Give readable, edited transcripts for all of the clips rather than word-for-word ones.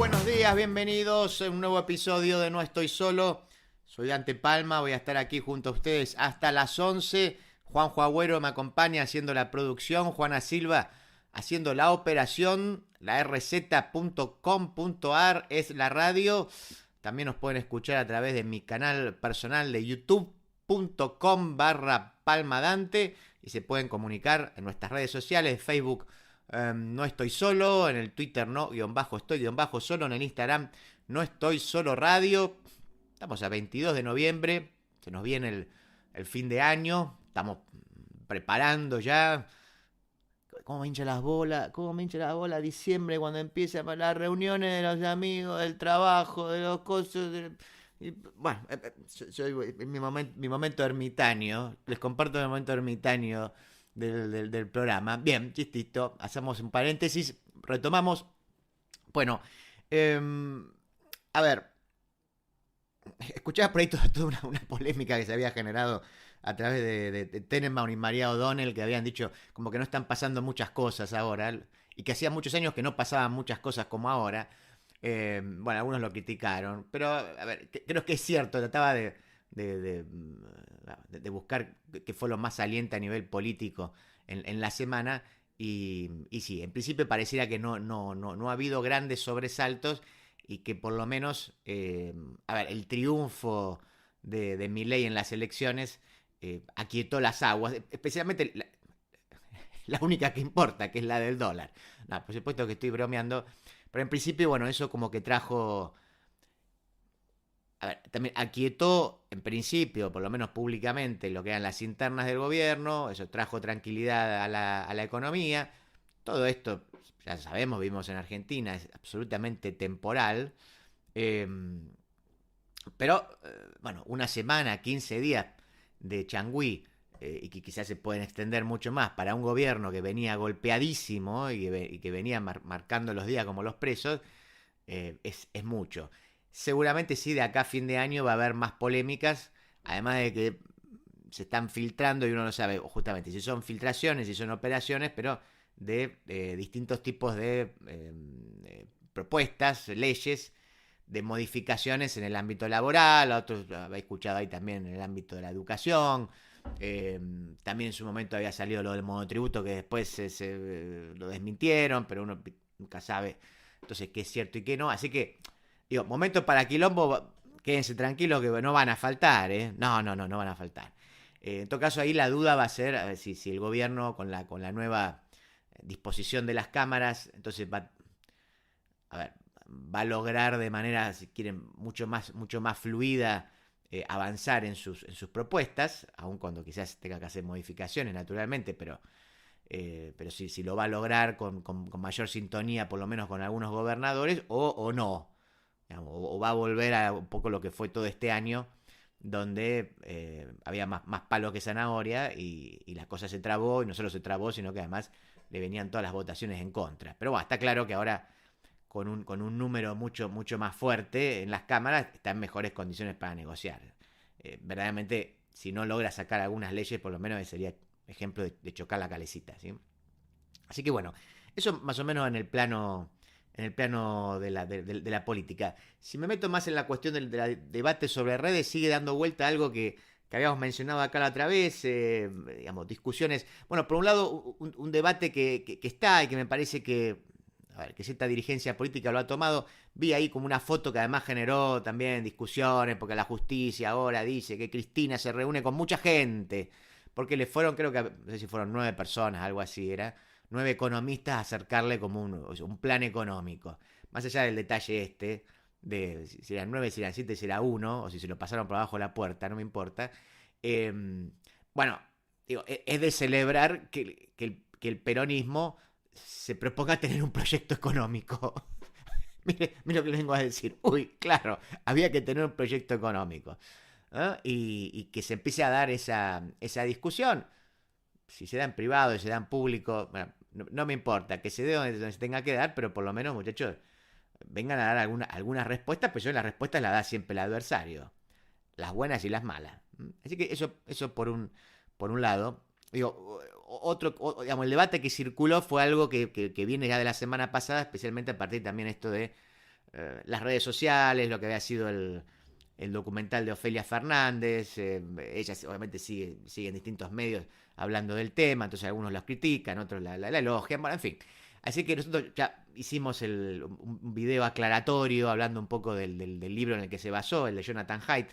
buenos días, bienvenidos a un nuevo episodio de No Estoy Solo. Soy Dante Palma, voy a estar aquí junto a ustedes hasta las 11. Juanjo Agüero me acompaña haciendo la producción, Juana Silva haciendo la operación, la rz.com.ar es la radio. También nos pueden escuchar a través de mi canal personal de youtube.com/palmadante y se pueden comunicar en nuestras redes sociales, Facebook. No estoy solo, en el Twitter no, estoy solo, en el Instagram no estoy solo radio. Estamos a 22 de noviembre, se nos viene el fin de año, estamos preparando ya. ¿Cómo me hincha las bolas? ¿Cómo me hincha las bolas diciembre cuando empiezan las reuniones de los amigos, del trabajo, de los cosas? Bueno, soy mi momento ermitaño. Les comparto mi momento ermitaño del programa. Bien, chistito. Hacemos un paréntesis. Retomamos. Bueno, eh, a ver. Escuchaba por ahí toda una polémica que se había generado a través de Tenenbaum y María O'Donnell, que habían dicho como que no están pasando muchas cosas ahora, y que hacía muchos años que no pasaban muchas cosas como ahora. Bueno, algunos lo criticaron, pero a ver, creo que es cierto, trataba de buscar qué fue lo más saliente a nivel político en la semana, y sí, en principio pareciera que no ha habido grandes sobresaltos y que por lo menos, a ver, el triunfo de Milei en las elecciones aquietó las aguas, especialmente la única que importa, que es la del dólar. No, por supuesto que estoy bromeando, pero en principio, bueno, eso como que trajo, a ver, también aquietó en principio, por lo menos públicamente, lo que eran las internas del gobierno, eso trajo tranquilidad a la economía. Todo esto, ya sabemos, vivimos en Argentina, es absolutamente temporal. Eh, pero, bueno, una semana, 15 días de changüí, y que quizás se pueden extender mucho más para un gobierno que venía golpeadísimo y que venía marcando los días como los presos, es mucho. Seguramente sí, de acá a fin de año va a haber más polémicas, además de que se están filtrando y uno no sabe justamente si son filtraciones, si son operaciones, pero de distintos tipos de propuestas, leyes, de modificaciones en el ámbito laboral, otros habéis escuchado ahí también en el ámbito de la educación. También en su momento había salido lo del monotributo que después lo desmintieron, pero uno nunca sabe entonces qué es cierto y qué no. Así que, digo, momentos para quilombo, quédense tranquilos que no van a faltar, ¿eh? No van a faltar. En todo caso, ahí la duda va a ser a ver si el gobierno con la nueva disposición de las cámaras, entonces a ver, va a lograr de manera, si quieren, mucho más fluida avanzar en sus propuestas, aun cuando quizás tenga que hacer modificaciones naturalmente, pero si lo va a lograr con mayor sintonía, por lo menos con algunos gobernadores, o no, digamos, o va a volver a un poco lo que fue todo este año, donde había más palos que zanahoria y la cosa se trabó, y no solo se trabó, sino que además le venían todas las votaciones en contra. Pero bueno, está claro que ahora con un número mucho más fuerte en las cámaras, está en mejores condiciones para negociar. Verdaderamente, si no logra sacar algunas leyes, por lo menos sería ejemplo de chocar la calecita, ¿sí? Así que bueno, eso más o menos en el plano de la política. Si me meto más en la cuestión del debate sobre redes, sigue dando vuelta algo que habíamos mencionado acá la otra vez, digamos, discusiones. Bueno, por un lado, un debate que está y que me parece que, a ver, que cierta dirigencia política lo ha tomado. Vi ahí como una foto que además generó también discusiones, porque la justicia ahora dice que Cristina se reúne con mucha gente, porque le fueron, creo que, no sé si fueron 9 personas, algo así era, 9 economistas a acercarle como un plan económico. Más allá del detalle este, de si eran 9, si eran 7, si era uno, o si se lo pasaron por abajo de la puerta, no me importa. Eh, bueno, digo, es de celebrar que el peronismo se proponga tener un proyecto económico. Mire lo que le vengo a decir. Uy, claro, había que tener un proyecto económico. ¿Eh? Y que se empiece a dar esa discusión. Si se da en privado, si se da en público, bueno, no me importa, que se dé donde se tenga que dar, pero por lo menos, muchachos, vengan a dar algunas respuestas, pues yo las respuestas las da siempre el adversario. Las buenas y las malas. Así que eso por un lado. Digo, digamos, el debate que circuló fue algo que viene ya de la semana pasada, especialmente a partir también esto de las redes sociales, lo que había sido el documental de Ofelia Fernández. Ella obviamente sigue en distintos medios hablando del tema, entonces algunos los critican, otros la elogian, bueno, en fin. Así que nosotros ya hicimos un video aclaratorio hablando un poco del libro en el que se basó, el de Jonathan Haidt,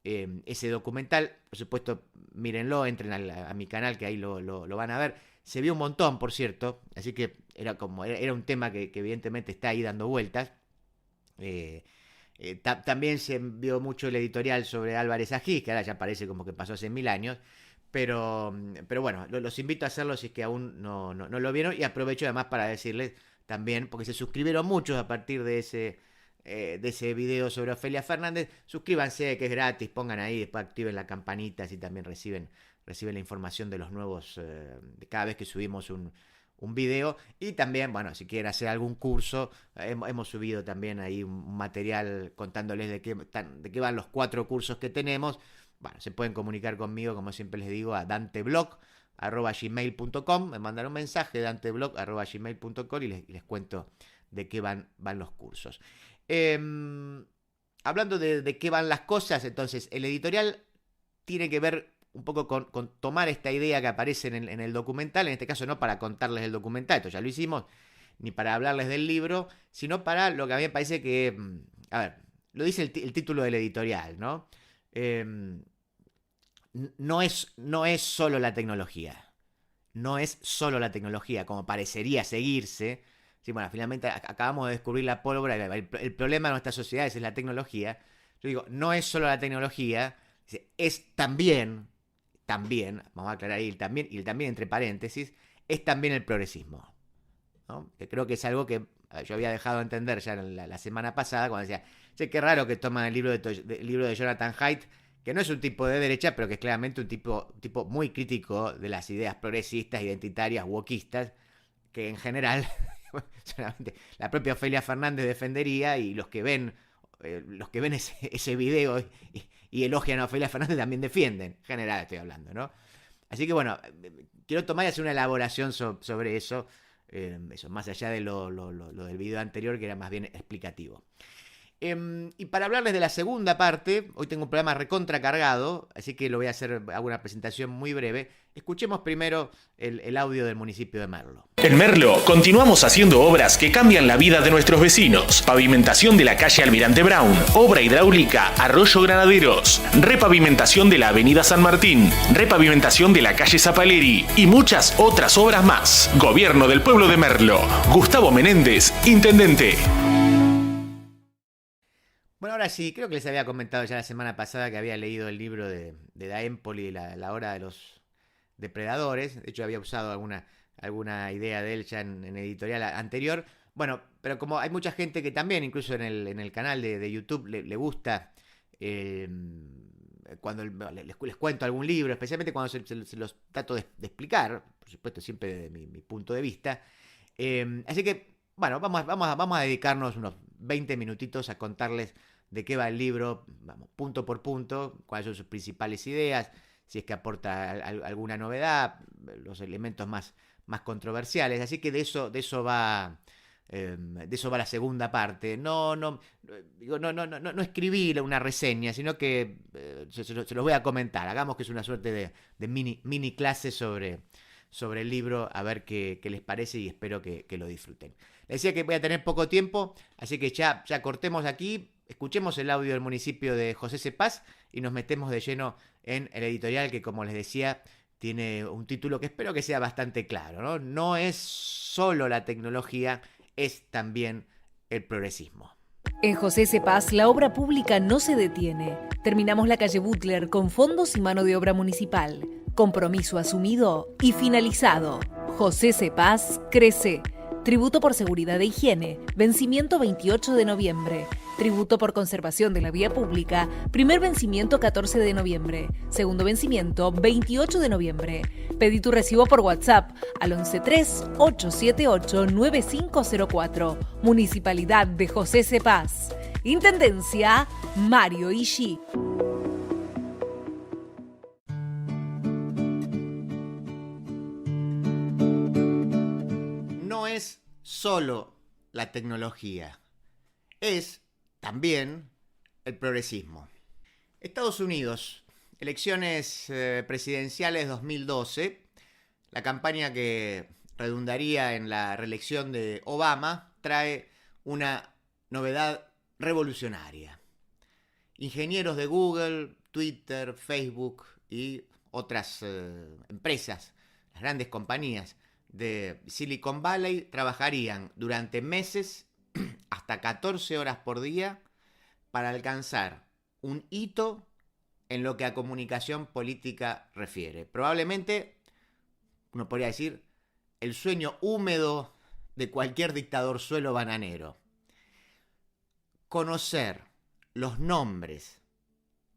ese documental. Por supuesto, mírenlo, entren a mi canal, que ahí lo van a ver. Se vio un montón, por cierto, así que era un tema que evidentemente está ahí dando vueltas. También se vio mucho el editorial sobre Álvarez Agís, que ahora ya parece como que pasó hace 1000 años. Pero bueno, los invito a hacerlo si es que aún no lo vieron. Y aprovecho además para decirles también, porque se suscribieron muchos a partir de ese video sobre Ofelia Fernández. Suscríbanse, que es gratis, pongan ahí, después activen la campanita, así también reciben la información de los nuevos, de cada vez que subimos un video. Y también, bueno, si quieren hacer algún curso, hemos subido también ahí un material contándoles de qué van los 4 cursos que tenemos. Bueno, se pueden comunicar conmigo, como siempre les digo, a danteblog@gmail.com. Me mandan un mensaje, danteblog@gmail.com, y les cuento de qué van los cursos. Hablando de qué van las cosas, entonces, el editorial tiene que ver un poco con tomar esta idea que aparece en el documental, en este caso no para contarles el documental, esto ya lo hicimos, ni para hablarles del libro, sino para lo que a mí me parece que, a ver, lo dice el título del editorial, ¿no? No es solo la tecnología. No es solo la tecnología, como parecería seguirse. Sí, bueno, finalmente acabamos de descubrir la pólvora. El problema de nuestras sociedades es la tecnología. Yo digo, no es solo la tecnología, es también, vamos a aclarar ahí, y el también entre paréntesis, es también el progresismo, ¿no? Que creo que es algo que yo había dejado de entender ya la semana pasada, cuando decía, che, qué raro que toman el libro de Jonathan Haidt, que no es un tipo de derecha, pero que es claramente un tipo muy crítico de las ideas progresistas, identitarias, wokistas, que en general solamente la propia Ofelia Fernández defendería, y los que ven ese video y elogian a Ofelia Fernández también defienden. En general estoy hablando, ¿no? Así que bueno, quiero tomar y hacer una elaboración sobre eso, más allá de lo del video anterior, que era más bien explicativo. Y para hablarles de la segunda parte, hoy tengo un programa recontra cargado, así que hago una presentación muy breve. Escuchemos primero el audio del municipio de Merlo. En Merlo continuamos haciendo obras que cambian la vida de nuestros vecinos. Pavimentación de la calle Almirante Brown, obra hidráulica Arroyo Granaderos, repavimentación de la avenida San Martín, repavimentación de la calle Zapaleri y muchas otras obras más. Gobierno del pueblo de Merlo. Gustavo Menéndez, intendente. Bueno, ahora sí, creo que les había comentado ya la semana pasada que había leído el libro de Empoli, la hora de los depredadores. De hecho, había usado alguna idea de él ya en editorial anterior. Bueno, pero como hay mucha gente que también, incluso en el canal de YouTube, le gusta, cuando les cuento algún libro, especialmente cuando se los trato de explicar, por supuesto siempre desde mi punto de vista. Así que, bueno, vamos a dedicarnos unos 20 minutitos a contarles de qué va el libro, vamos, punto por punto, cuáles son sus principales ideas, si es que aporta alguna novedad, los elementos más controversiales. Así que de eso va la segunda parte. No escribí una reseña, sino que se los voy a comentar. Hagamos que es una suerte de mini clase sobre el libro, a ver qué les parece, y espero que lo disfruten. Les decía que voy a tener poco tiempo, así que ya cortemos aquí, escuchemos el audio del municipio de José Cepaz y nos metemos de lleno en el editorial, que, como les decía, tiene un título que espero que sea bastante claro, ¿no? No es solo la tecnología, es también el progresismo. En José Cepaz, la obra pública no se detiene. Terminamos la calle Butler con fondos y mano de obra municipal. Compromiso asumido y finalizado. José Cepaz crece. Tributo por seguridad e higiene. Vencimiento 28 de noviembre. Tributo por conservación de la vía pública. Primer vencimiento 14 de noviembre. Segundo vencimiento 28 de noviembre. Pedí tu recibo por WhatsApp al 113-878-9504. Municipalidad de José Cepaz. Intendencia Mario Ishii. No es solo la tecnología, es también el progresismo. Estados Unidos, elecciones presidenciales 2012, la campaña que redundaría en la reelección de Obama trae una novedad revolucionaria. Ingenieros de Google, Twitter, Facebook y otras empresas, las grandes compañías de Silicon Valley, trabajarían durante meses hasta 14 horas por día para alcanzar un hito en lo que a comunicación política refiere. Probablemente, uno podría decir, el sueño húmedo de cualquier dictador suelo bananero. Conocer los nombres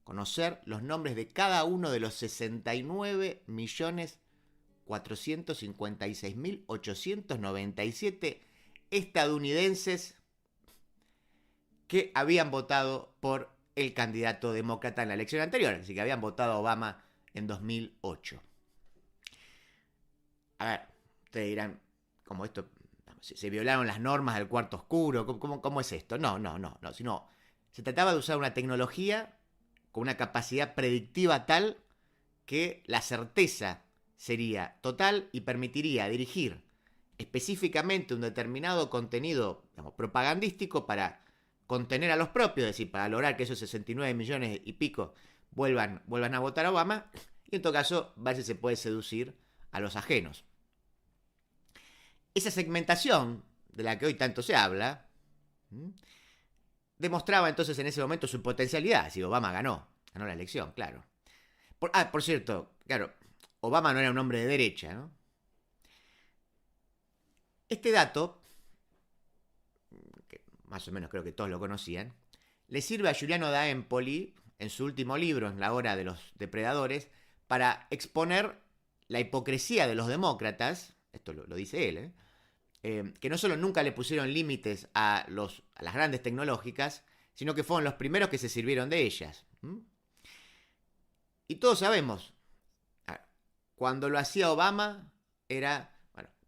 de cada uno de los 69.456.897 estadounidenses que habían votado por el candidato demócrata en la elección anterior, así que habían votado a Obama en 2008. A ver, ustedes dirán, ¿cómo esto? ¿Se violaron las normas del cuarto oscuro? ¿Cómo es esto? No, sino se trataba de usar una tecnología con una capacidad predictiva tal que la certeza sería total y permitiría dirigir específicamente un determinado contenido, propagandístico para contener a los propios, es decir, para lograr que esos 69 millones y pico vuelvan a votar a Obama, y en todo caso, a veces se puede seducir a los ajenos. Esa segmentación de la que hoy tanto se habla demostraba entonces en ese momento su potencialidad. Si Obama ganó la elección, claro. Por cierto, claro, Obama no era un hombre de derecha, ¿no? Este dato, que más o menos creo que todos lo conocían, le sirve a Giuliano da Empoli, en su último libro, En la hora de los depredadores, para exponer la hipocresía de los demócratas, esto lo dice él, que no solo nunca le pusieron límites a las grandes tecnológicas, sino que fueron los primeros que se sirvieron de ellas. Y todos sabemos, cuando lo hacía Obama era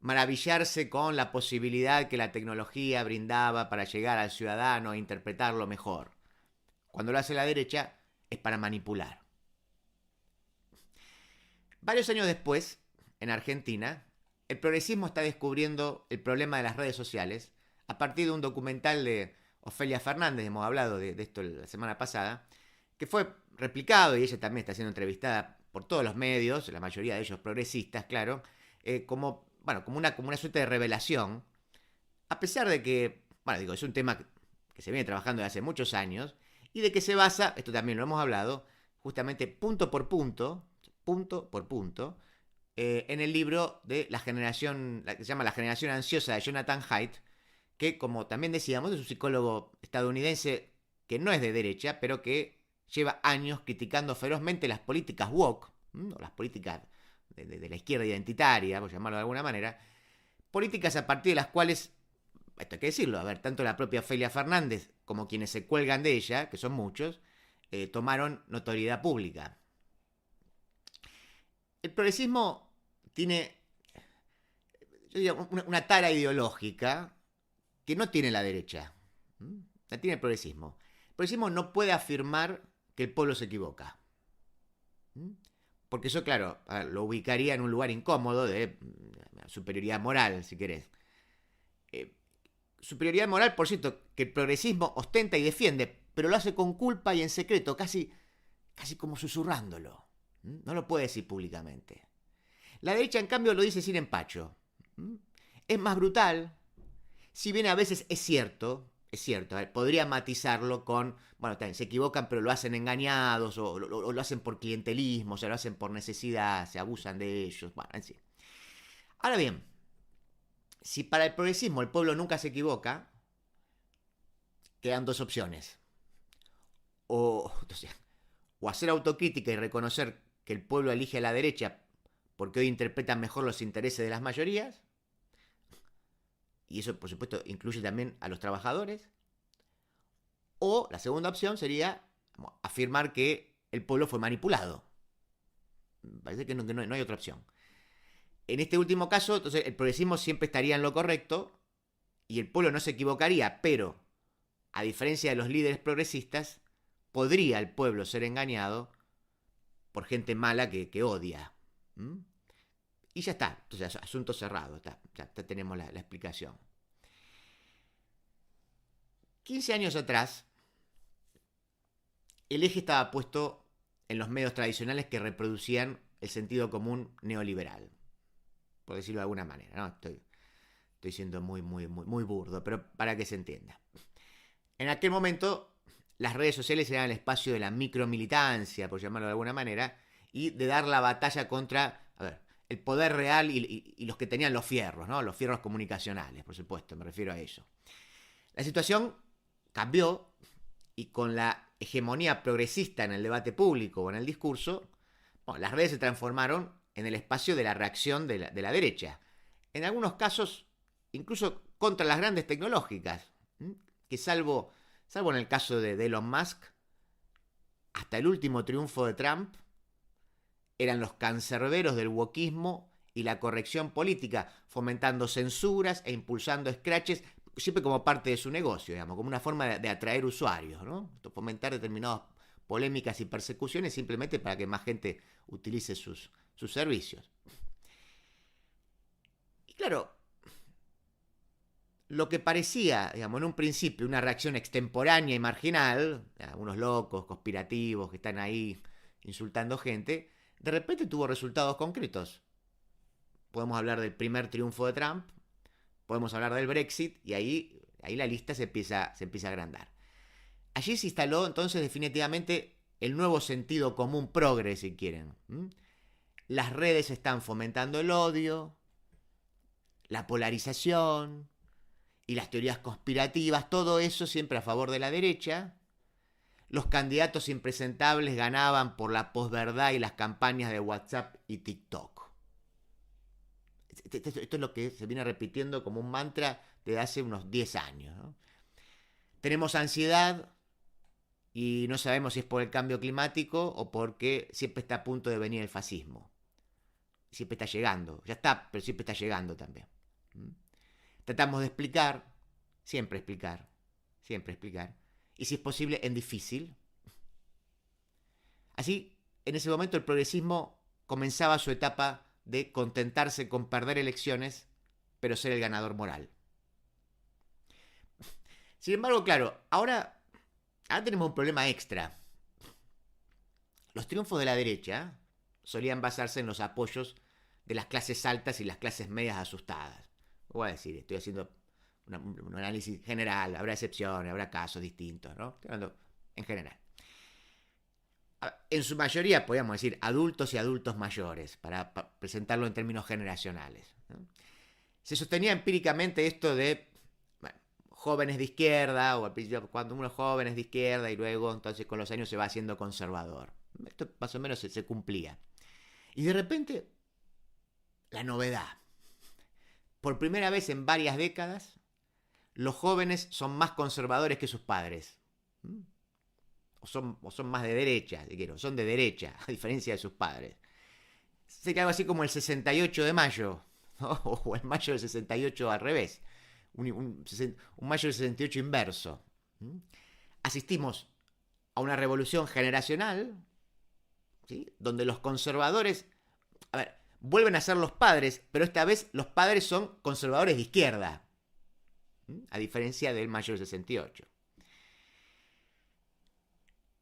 maravillarse con la posibilidad que la tecnología brindaba para llegar al ciudadano e interpretarlo mejor. Cuando lo hace la derecha es para manipular. Varios años después, en Argentina, el progresismo está descubriendo el problema de las redes sociales a partir de un documental de Ofelia Fernández, hemos hablado de esto la semana pasada, que fue replicado y ella también está siendo entrevistada por todos los medios, la mayoría de ellos progresistas, claro, como una suerte de revelación, a pesar de que, es un tema que se viene trabajando desde hace muchos años y de que se basa, esto también lo hemos hablado, justamente punto por punto, en el libro de la que se llama La generación ansiosa de Jonathan Haidt, que, como también decíamos, es un psicólogo estadounidense que no es de derecha, pero que lleva años criticando ferozmente las políticas woke, o las políticas de la izquierda identitaria, por llamarlo de alguna manera, políticas a partir de las cuales, esto hay que decirlo, tanto la propia Ofelia Fernández como quienes se cuelgan de ella, que son muchos, tomaron notoriedad pública. El progresismo tiene, yo diría, una tara ideológica que no tiene la derecha. La tiene el progresismo. El progresismo no puede afirmar que el pueblo se equivoca. Porque eso, claro, lo ubicaría en un lugar incómodo de superioridad moral, si querés. Superioridad moral, por cierto, que el progresismo ostenta y defiende, pero lo hace con culpa y en secreto, casi como susurrándolo. No lo puede decir públicamente. La derecha, en cambio, lo dice sin empacho. Es más brutal, si bien a veces es cierto, podría matizarlo con, se equivocan pero lo hacen engañados, o lo hacen por clientelismo, o sea, lo hacen por necesidad, se abusan de ellos, en sí. Ahora bien, si para el progresismo el pueblo nunca se equivoca, quedan dos opciones. O hacer autocrítica y reconocer que el pueblo elige a la derecha porque hoy interpretan mejor los intereses de las mayorías, y eso, por supuesto, incluye también a los trabajadores. O la segunda opción sería afirmar que el pueblo fue manipulado. Parece que no hay otra opción. En este último caso, entonces, el progresismo siempre estaría en lo correcto y el pueblo no se equivocaría, pero a diferencia de los líderes progresistas, podría el pueblo ser engañado por gente mala que odia. ¿Mm? Y ya está, entonces asunto cerrado, ya tenemos la explicación. 15 años atrás, el eje estaba puesto en los medios tradicionales que reproducían el sentido común neoliberal, por decirlo de alguna manera, ¿no? Estoy siendo muy burdo, pero para que se entienda. En aquel momento, las redes sociales eran el espacio de la micromilitancia, por llamarlo de alguna manera, y de dar la batalla contra, el poder real y los que tenían los fierros, ¿no? Los fierros comunicacionales, por supuesto, me refiero a eso. La situación cambió y con la hegemonía progresista en el debate público o en el discurso, las redes se transformaron en el espacio de la reacción de la derecha. En algunos casos, incluso contra las grandes tecnológicas, que salvo en el caso de Elon Musk, hasta el último triunfo de Trump, eran los cancerberos del wokismo y la corrección política, fomentando censuras e impulsando scratches, siempre como parte de su negocio, digamos, como una forma de atraer usuarios, ¿no? Fomentar determinadas polémicas y persecuciones simplemente para que más gente utilice sus servicios. Y claro, lo que parecía, digamos, en un principio una reacción extemporánea y marginal, unos locos, conspirativos que están ahí insultando gente, de repente tuvo resultados concretos. Podemos hablar del primer triunfo de Trump, podemos hablar del Brexit, y ahí la lista se empieza a agrandar. Allí se instaló entonces definitivamente el nuevo sentido común progre, si quieren. Las redes están fomentando el odio, la polarización y las teorías conspirativas, todo eso siempre a favor de la derecha. Los candidatos impresentables ganaban por la posverdad y las campañas de WhatsApp y TikTok. Esto es lo que se viene repitiendo como un mantra desde hace unos 10 años, ¿no? Tenemos ansiedad y no sabemos si es por el cambio climático o porque siempre está a punto de venir el fascismo. Siempre está llegando. Ya está, pero siempre está llegando también. Tratamos de explicar, siempre explicar. Y si es posible, en difícil. Así, en ese momento el progresismo comenzaba su etapa de contentarse con perder elecciones, pero ser el ganador moral. Sin embargo, claro, ahora tenemos un problema extra. Los triunfos de la derecha solían basarse en los apoyos de las clases altas y las clases medias asustadas. Voy a decir, estoy haciendo un análisis general, habrá excepciones, habrá casos distintos, ¿no? Estoy hablando en general. En su mayoría, podríamos decir, adultos y adultos mayores, para presentarlo en términos generacionales, ¿no? Se sostenía empíricamente esto de jóvenes de izquierda, o al principio cuando uno es jóvenes de izquierda y luego entonces con los años se va haciendo conservador. Esto más o menos se cumplía. Y de repente, la novedad. Por primera vez en varias décadas, los jóvenes son más conservadores que sus padres. O son más de derecha, si quiero, son de derecha, a diferencia de sus padres. Sería algo así como el 68 de mayo, ¿no? O el mayo del 68 al revés. Un mayo del 68 inverso. Asistimos a una revolución generacional, ¿sí? Donde los conservadores, vuelven a ser los padres, pero esta vez los padres son conservadores de izquierda, a diferencia del mayo del 68.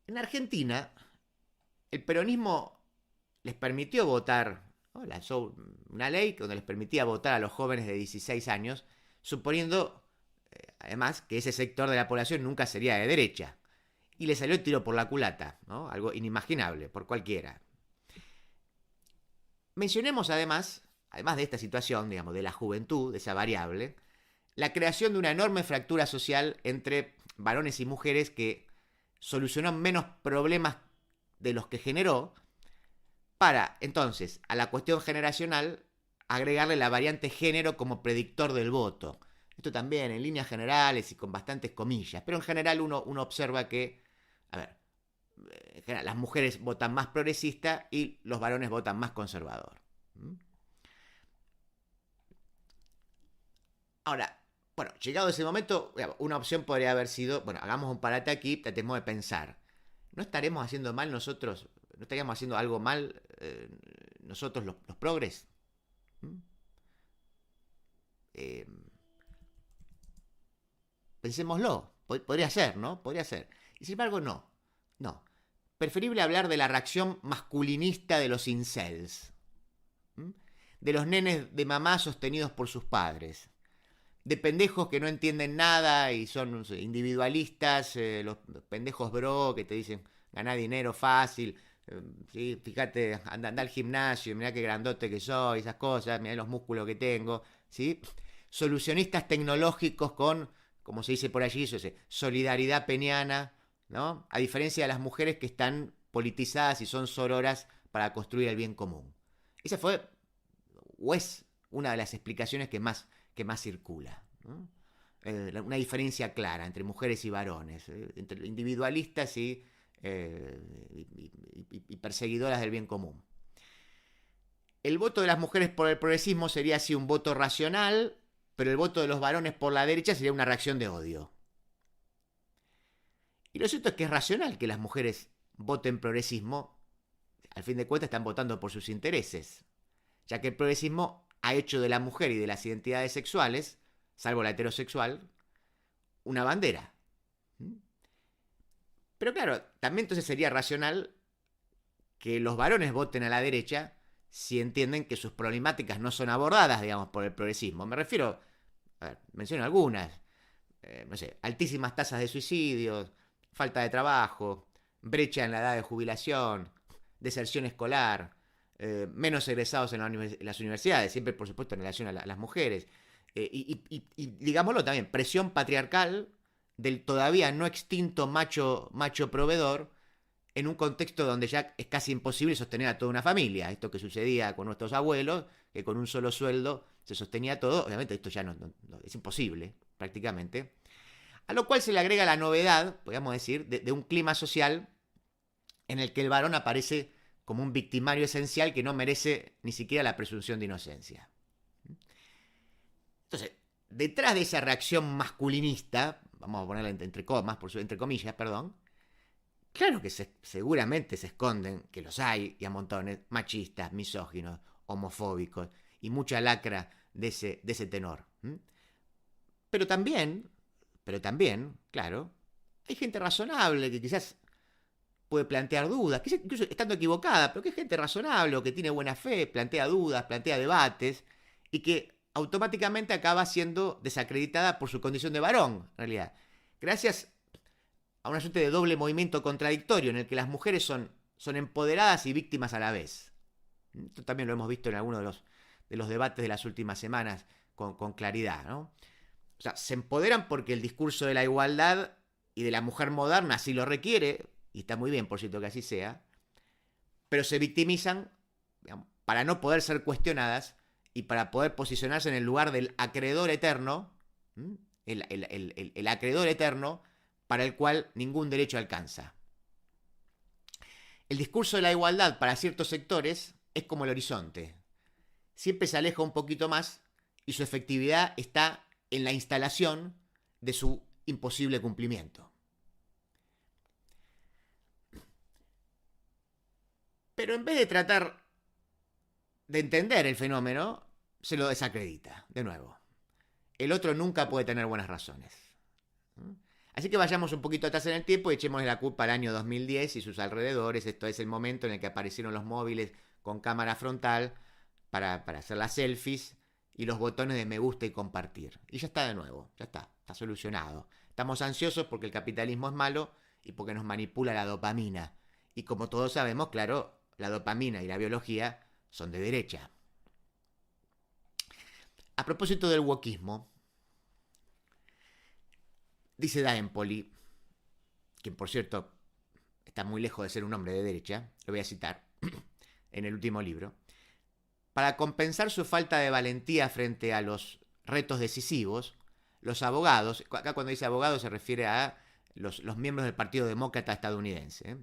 En Argentina, el peronismo les permitió votar, ¿no? Lanzó una ley donde les permitía votar a los jóvenes de 16 años, suponiendo, además, que ese sector de la población nunca sería de derecha. Y le salió el tiro por la culata, ¿no? Algo inimaginable por cualquiera. Mencionemos además de esta situación, digamos, de la juventud, de esa variable, la creación de una enorme fractura social entre varones y mujeres que solucionó menos problemas de los que generó, para, entonces, a la cuestión generacional, agregarle la variante género como predictor del voto. Esto también en líneas generales y con bastantes comillas, pero en general uno observa que, en general, las mujeres votan más progresista y los varones votan más conservador. Ahora, Bueno, llegado ese momento, una opción podría haber sido, bueno, hagamos un parate aquí, tratemos de pensar. ¿No estaremos haciendo mal nosotros? ¿No estaríamos haciendo algo mal nosotros los progres? ¿Mm? Pensémoslo. Podría ser, ¿no? Podría ser. Y sin embargo, no. No. Preferible hablar de la reacción masculinista de los incels. ¿Mm? De los nenes de mamá sostenidos por sus padres. De pendejos que no entienden nada y son no sé, individualistas, los pendejos bro que te dicen ganá dinero fácil, ¿sí? Fíjate, anda al gimnasio, mirá qué grandote que soy, esas cosas, mirá los músculos que tengo, ¿sí? Solucionistas tecnológicos con, como se dice por allí, solidaridad peniana, ¿no? A diferencia de las mujeres que están politizadas y son sororas para construir el bien común. Esa fue, o es, una de las explicaciones que más circula, ¿no? Una diferencia clara entre mujeres y varones, entre individualistas y perseguidoras del bien común. El voto de las mujeres por el progresismo sería así un voto racional, pero el voto de los varones por la derecha sería una reacción de odio. Y lo cierto es que es racional que las mujeres voten progresismo. Al fin de cuentas están votando por sus intereses, ya que el progresismo ha hecho de la mujer y de las identidades sexuales, salvo la heterosexual, una bandera. Pero claro, también entonces sería racional que los varones voten a la derecha si entienden que sus problemáticas no son abordadas, digamos, por el progresismo. Me refiero, a ver, menciono algunas, no sé, altísimas tasas de suicidios, falta de trabajo, brecha en la edad de jubilación, deserción escolar, menos egresados en las universidades, siempre por supuesto en relación a las mujeres, y digámoslo también, presión patriarcal del todavía no extinto macho proveedor en un contexto donde ya es casi imposible sostener a toda una familia. Esto que sucedía con nuestros abuelos, que con un solo sueldo se sostenía todo, obviamente esto ya no es imposible prácticamente. A lo cual se le agrega la novedad, podríamos decir, de un clima social en el que el varón aparece como un victimario esencial que no merece ni siquiera la presunción de inocencia. Entonces, detrás de esa reacción masculinista, vamos a ponerla entre comillas, perdón, claro que seguramente se esconden, que los hay y a montones, machistas, misóginos, homofóbicos y mucha lacra de ese tenor. Pero también, claro, hay gente razonable que quizás puede plantear dudas, quizás incluso estando equivocada, pero que es gente razonable o que tiene buena fe, plantea dudas, plantea debates y que automáticamente acaba siendo desacreditada por su condición de varón, en realidad. Gracias a una suerte de doble movimiento contradictorio en el que las mujeres son empoderadas y víctimas a la vez. Esto también lo hemos visto en algunos de los debates de las últimas semanas con claridad, ¿no? O sea, se empoderan porque el discurso de la igualdad y de la mujer moderna así lo requiere, y está muy bien, por cierto, que así sea, pero se victimizan, digamos, para no poder ser cuestionadas y para poder posicionarse en el lugar del acreedor eterno, el acreedor eterno para el cual ningún derecho alcanza. El discurso de la igualdad para ciertos sectores es como el horizonte. Siempre se aleja un poquito más y su efectividad está en la instalación de su imposible cumplimiento. Pero en vez de tratar de entender el fenómeno, se lo desacredita, de nuevo. El otro nunca puede tener buenas razones. Así que vayamos un poquito atrás en el tiempo y echemos la culpa al año 2010 y sus alrededores. Esto es el momento en el que aparecieron los móviles con cámara frontal para hacer las selfies y los botones de me gusta y compartir. Y ya está de nuevo, ya está solucionado. Estamos ansiosos porque el capitalismo es malo y porque nos manipula la dopamina. Y como todos sabemos, claro, la dopamina y la biología son de derecha. A propósito del wokismo, dice Daempoli, quien por cierto está muy lejos de ser un hombre de derecha, lo voy a citar en el último libro, para compensar su falta de valentía frente a los retos decisivos, los abogados, acá cuando dice abogados se refiere a los miembros del Partido Demócrata estadounidense,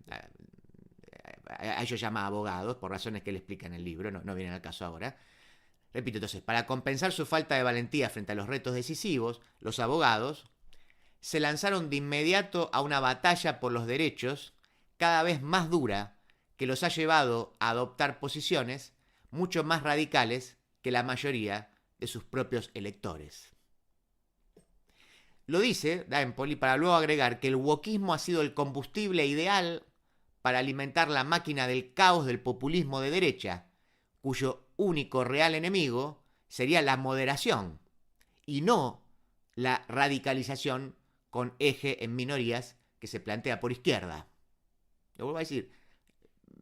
a ellos llama abogados, por razones que él explica en el libro, no vienen al caso ahora, Repito, entonces, para compensar su falta de valentía frente a los retos decisivos, los abogados se lanzaron de inmediato a una batalla por los derechos cada vez más dura que los ha llevado a adoptar posiciones mucho más radicales que la mayoría de sus propios electores. Lo dice Da Empoli para luego agregar que el wokismo ha sido el combustible ideal para alimentar la máquina del caos del populismo de derecha, cuyo único real enemigo sería la moderación y no la radicalización con eje en minorías que se plantea por izquierda. Lo vuelvo a decir,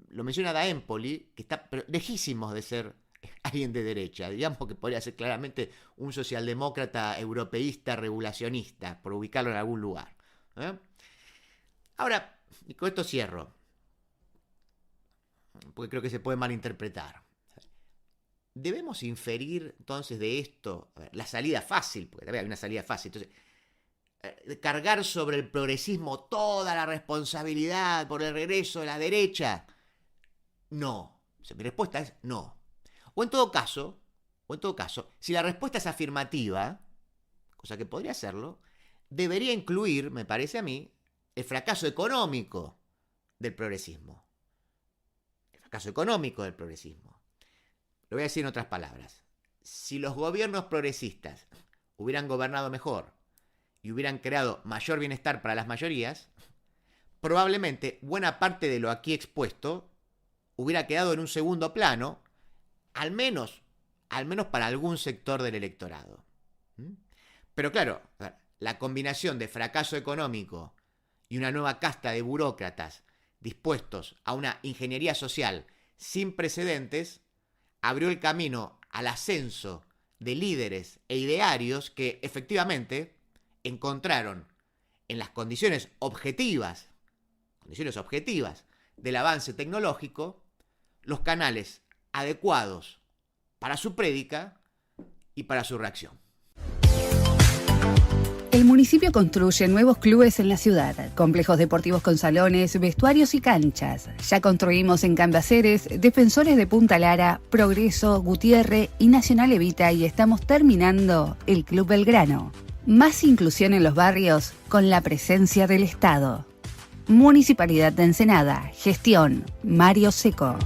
lo menciona Da Empoli, que está lejísimos de ser alguien de derecha, digamos que podría ser claramente un socialdemócrata europeísta regulacionista, por ubicarlo en algún lugar. Ahora, y con esto cierro, porque creo que se puede malinterpretar. Debemos inferir entonces de esto, la salida fácil, porque también hay una salida fácil, entonces, cargar sobre el progresismo toda la responsabilidad por el regreso de la derecha. No. O sea, mi respuesta es no. O en todo caso, si la respuesta es afirmativa, cosa que podría serlo, debería incluir, me parece a mí, el fracaso económico del progresismo. El fracaso económico del progresismo. Lo voy a decir en otras palabras. Si los gobiernos progresistas hubieran gobernado mejor y hubieran creado mayor bienestar para las mayorías, probablemente buena parte de lo aquí expuesto hubiera quedado en un segundo plano, al menos para algún sector del electorado. Pero claro, la combinación de fracaso económico y una nueva casta de burócratas dispuestos a una ingeniería social sin precedentes abrió el camino al ascenso de líderes e idearios que efectivamente encontraron en las condiciones objetivas del avance tecnológico los canales adecuados para su prédica y para su reacción. El municipio construye nuevos clubes en la ciudad, complejos deportivos con salones, vestuarios y canchas. Ya construimos en Cambaceres, Defensores de Punta Lara, Progreso, Gutiérrez y Nacional Evita y estamos terminando el Club Belgrano. Más inclusión en los barrios con la presencia del Estado. Municipalidad de Ensenada, gestión Mario Seco.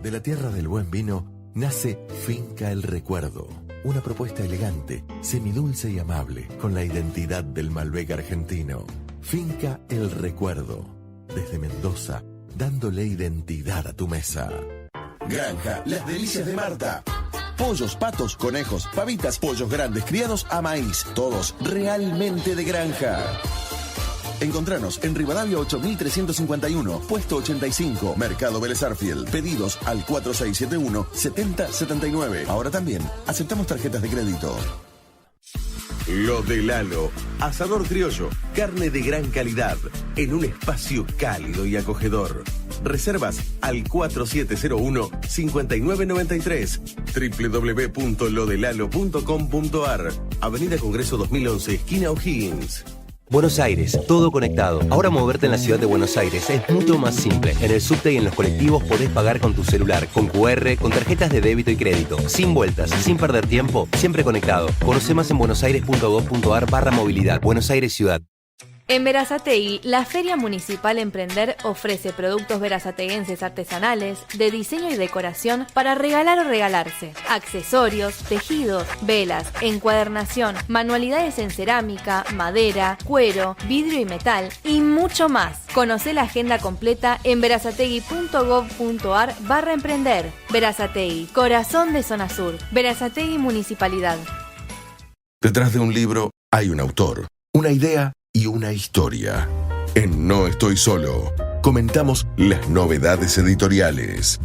De la tierra del buen vino nace Finca El Recuerdo, una propuesta elegante, semidulce y amable, con la identidad del Malbec argentino. Finca El Recuerdo, desde Mendoza, dándole identidad a tu mesa. Granja Las Delicias de Marta. Pollos, patos, conejos, pavitas, pollos grandes criados a maíz, todos realmente de granja. Encontranos en Rivadavia 8351, puesto 85, Mercado Vélez Arfiel. Pedidos al 4671-7079. Ahora también aceptamos tarjetas de crédito. Lo de Lalo, asador criollo, carne de gran calidad, en un espacio cálido y acogedor. Reservas al 4701-5993, www.lodelalo.com.ar, Avenida Congreso 2011, esquina O'Higgins. Buenos Aires, todo conectado. Ahora moverte en la ciudad de Buenos Aires es mucho más simple. En el subte y en los colectivos podés pagar con tu celular, con QR, con tarjetas de débito y crédito. Sin vueltas, sin perder tiempo, siempre conectado. Conoce más en buenosaires.gov.ar/movilidad. Buenos Aires Ciudad. En Berazategui, la Feria Municipal Emprender ofrece productos berazateguenses artesanales, de diseño y decoración para regalar o regalarse. Accesorios, tejidos, velas, encuadernación, manualidades en cerámica, madera, cuero, vidrio y metal y mucho más. Conoce la agenda completa en berazategui.gov.ar/emprender. Berazategui, corazón de Zona Sur. Berazategui Municipalidad. Detrás de un libro hay un autor, una idea y una historia. En No Estoy Solo, comentamos las novedades editoriales.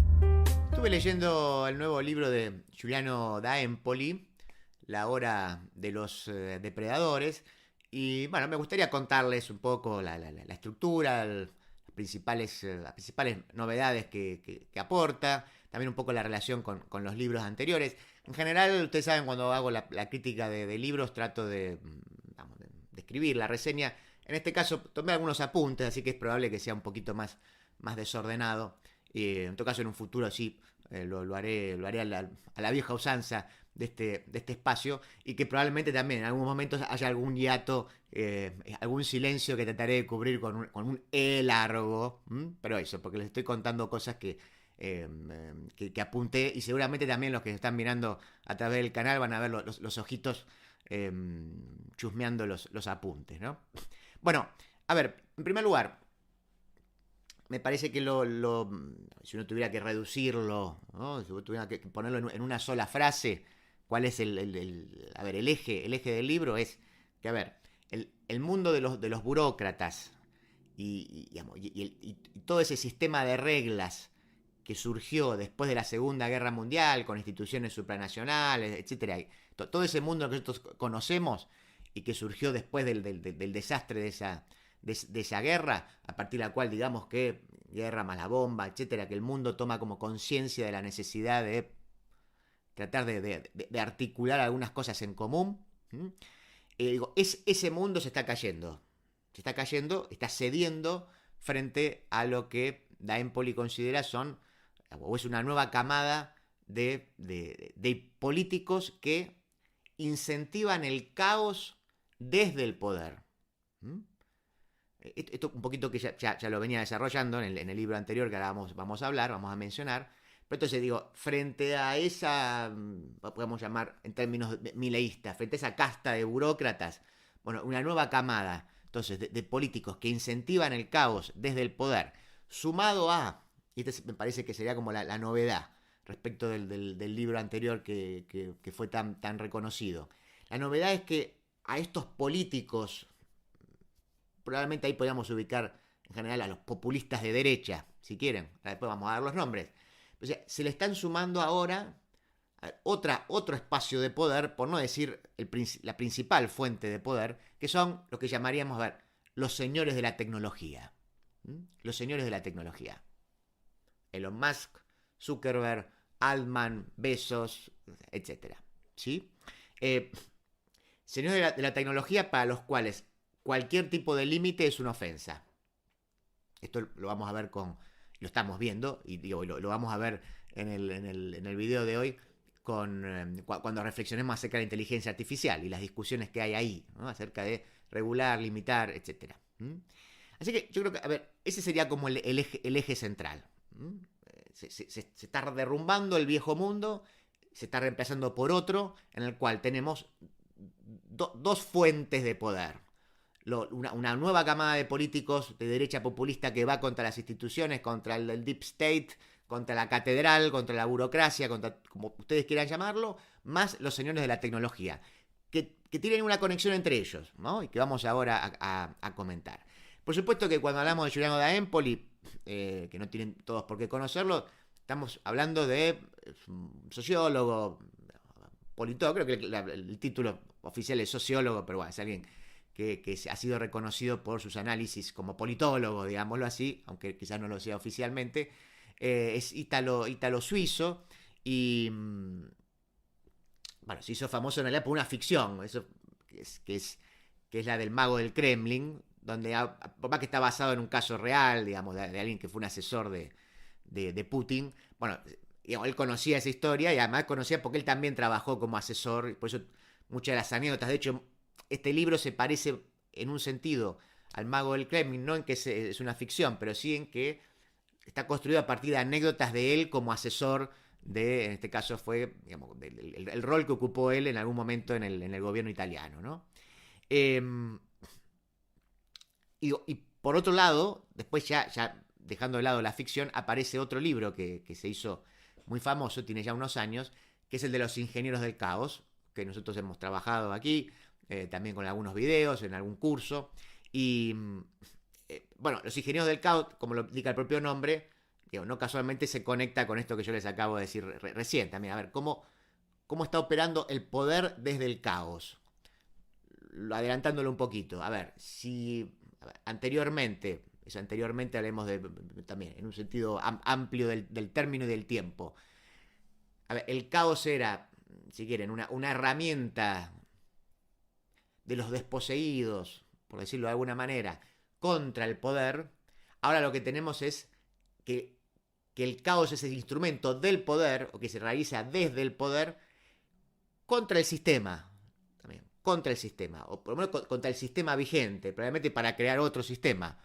Estuve leyendo el nuevo libro de Giuliano Da Empoli, La Hora de los Depredadores, y bueno, me gustaría contarles un poco la estructura, las principales novedades que aporta, también un poco la relación con los libros anteriores. En general, ustedes saben, cuando hago la crítica de libros, trato de escribir la reseña. En este caso tomé algunos apuntes, así que es probable que sea un poquito más desordenado En todo caso, en un futuro sí lo haré a la vieja usanza de este espacio, y que probablemente también en algunos momentos haya algún hiato, algún silencio que trataré de cubrir con un largo, pero eso, porque les estoy contando cosas que apunté, y seguramente también los que están mirando a través del canal van a ver los ojitos chusmeando los apuntes, ¿no? Bueno, a ver, en primer lugar, me parece que si uno tuviera que reducirlo, ¿no? Si uno tuviera que ponerlo en una sola frase, ¿cuál es el eje del libro? Es que, a ver, el mundo de los burócratas y todo ese sistema de reglas que surgió después de la Segunda Guerra Mundial, con instituciones supranacionales, etcétera, todo ese mundo que nosotros conocemos y que surgió después del desastre de esa guerra, a partir de la cual, digamos que guerra más la bomba, etcétera, que el mundo toma como conciencia de la necesidad de tratar de articular algunas cosas en común. Ese mundo se está cayendo, está cediendo frente a lo que Da Empoli considera es una nueva camada de políticos que incentivan el caos desde el poder. Esto un poquito que ya lo venía desarrollando en el libro anterior, que ahora vamos a mencionar. Pero entonces digo, frente a esa, podemos llamar en términos mileístas, frente a esa casta de burócratas, bueno, una nueva camada, entonces, de políticos que incentivan el caos desde el poder, sumado a, y este me parece que sería como la novedad respecto del libro anterior que fue tan reconocido. La novedad es que a estos políticos, probablemente ahí podríamos ubicar en general a los populistas de derecha, si quieren, después vamos a dar los nombres. O sea, se le están sumando ahora otro espacio de poder, por no decir la principal fuente de poder, que son lo que llamaríamos, los señores de la tecnología. Los señores de la tecnología. Elon Musk, Zuckerberg, Altman, Bezos, etc. ¿Sí? Señores de la tecnología para los cuales cualquier tipo de límite es una ofensa. Esto lo vamos a ver lo estamos viendo, y lo vamos a ver en el video de hoy, cuando reflexionemos acerca de la inteligencia artificial y las discusiones que hay ahí, ¿no? Acerca de regular, limitar, etc. Así que yo creo que, ese sería como el eje central. Se está derrumbando el viejo mundo, se está reemplazando por otro, en el cual tenemos dos fuentes de poder. Una nueva camada de políticos de derecha populista que va contra las instituciones, contra el deep state, contra la catedral, contra la burocracia, contra como ustedes quieran llamarlo, más los señores de la tecnología, que tienen una conexión entre ellos, ¿no? Y que vamos ahora a comentar. Por supuesto que cuando hablamos de Giuliano da Empoli, que no tienen todos por qué conocerlo, estamos hablando de un sociólogo, politólogo, creo que el título oficial es sociólogo, pero bueno, es alguien que ha sido reconocido por sus análisis como politólogo, digámoslo así, aunque quizás no lo sea oficialmente. Es ítalo-suizo y se hizo famoso en realidad por una ficción, eso que es la del mago del Kremlin, donde que está basado en un caso real, digamos, de alguien que fue un asesor de Putin. Bueno, él conocía esa historia, y además conocía porque él también trabajó como asesor, por eso muchas de las anécdotas, de hecho, este libro se parece en un sentido al mago del Kremlin, no en que es una ficción, pero sí en que está construido a partir de anécdotas de él como asesor en este caso fue, digamos, el rol que ocupó él en algún momento en el gobierno italiano, ¿no? Y por otro lado, después ya dejando de lado la ficción, aparece otro libro que se hizo muy famoso, tiene ya unos años, que es el de los ingenieros del caos, que nosotros hemos trabajado aquí, también con algunos videos, en algún curso. Y los ingenieros del caos, como lo indica el propio nombre, no casualmente se conecta con esto que yo les acabo de decir recién. También, a ver, ¿cómo está operando el poder desde el caos? Adelantándolo un poquito. A ver, anteriormente hablemos también en un sentido amplio del término y del tiempo. A ver, el caos era, si quieren, una herramienta de los desposeídos, por decirlo de alguna manera, contra el poder. Ahora lo que tenemos es que que el caos es el instrumento del poder, o que se realiza desde el poder, contra el sistema, también, contra el sistema, o por lo menos contra el sistema vigente, probablemente para crear otro sistema.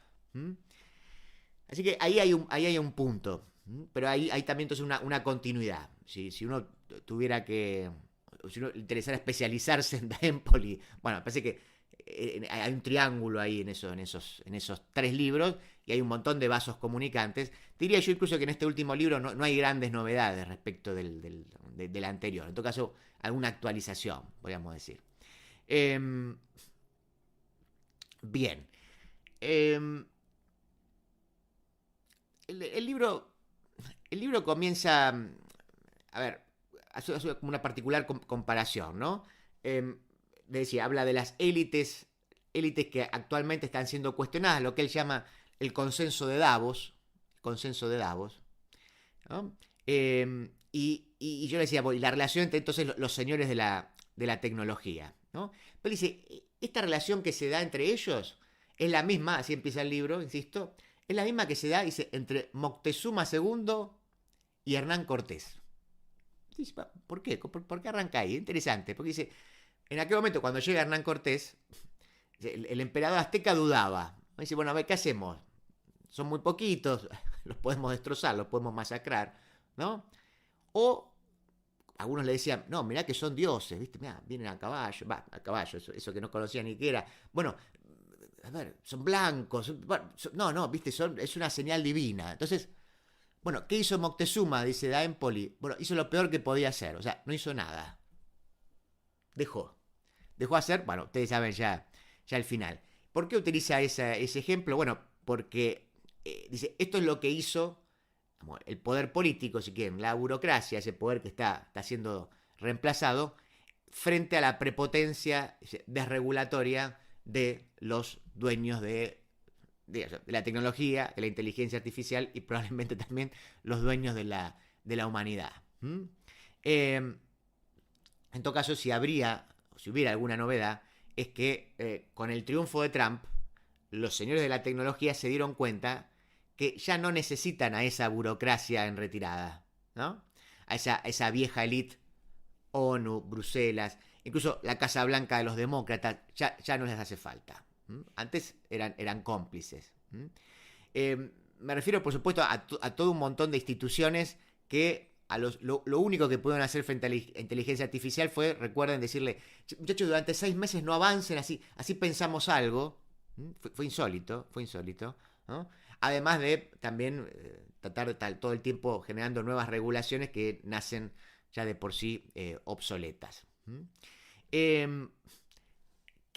Así que ahí hay un punto, pero hay también entonces una continuidad. Si uno tuviera que, si uno le interesara especializarse en Empoli, bueno, me parece que hay un triángulo ahí en esos 3 libros, y hay un montón de vasos comunicantes. Diría yo incluso que en este último libro no hay grandes novedades respecto del anterior. En todo caso, alguna actualización, podríamos decir. Bien. El libro comienza, a ver, hace como una particular comparación, ¿no? Le decía, habla de las élites que actualmente están siendo cuestionadas, lo que él llama el consenso de Davos, ¿no? Y yo le decía, y la relación entre entonces los señores de la tecnología, ¿no? Pero dice, esta relación que se da entre ellos es la misma, así empieza el libro, insisto, es la misma que se da, dice, entre Moctezuma II y Hernán Cortés. Dice, ¿por qué? ¿Por qué arranca ahí? Interesante, porque dice, en aquel momento cuando llega Hernán Cortés, el emperador azteca dudaba. Dice, bueno, a ver, ¿qué hacemos? Son muy poquitos, los podemos destrozar, los podemos masacrar, ¿no? O algunos le decían, no, mirá que son dioses, ¿viste? Mirá, vienen a caballo, eso que no conocía ni qué era. Bueno, a ver, son blancos, no, ¿viste? Es una señal divina. Entonces, bueno, ¿qué hizo Moctezuma? Dice Da Empoli. Bueno, hizo lo peor que podía hacer, o sea, no hizo nada. Dejó hacer, bueno, ustedes saben ya el final. ¿Por qué utiliza ese ejemplo? Bueno, porque dice, esto es lo que hizo el poder político, si quieren, la burocracia, ese poder que está siendo reemplazado, frente a la prepotencia desregulatoria de los dueños de la tecnología, de la inteligencia artificial y probablemente también los dueños de la humanidad. En todo caso, si hubiera alguna novedad, es que con el triunfo de Trump, los señores de la tecnología se dieron cuenta que ya no necesitan a esa burocracia en retirada, ¿no? A esa vieja élite, ONU, Bruselas, incluso la Casa Blanca de los demócratas, ya no les hace falta. Antes eran cómplices. Me refiero, por supuesto, a todo un montón de instituciones que lo único que pudieron hacer frente a la inteligencia artificial fue, recuerden, decirle, muchachos, durante 6 meses no avancen, así pensamos algo. Fue insólito, ¿no? Además de también tratar todo el tiempo generando nuevas regulaciones que nacen ya de por sí obsoletas. ¿Qué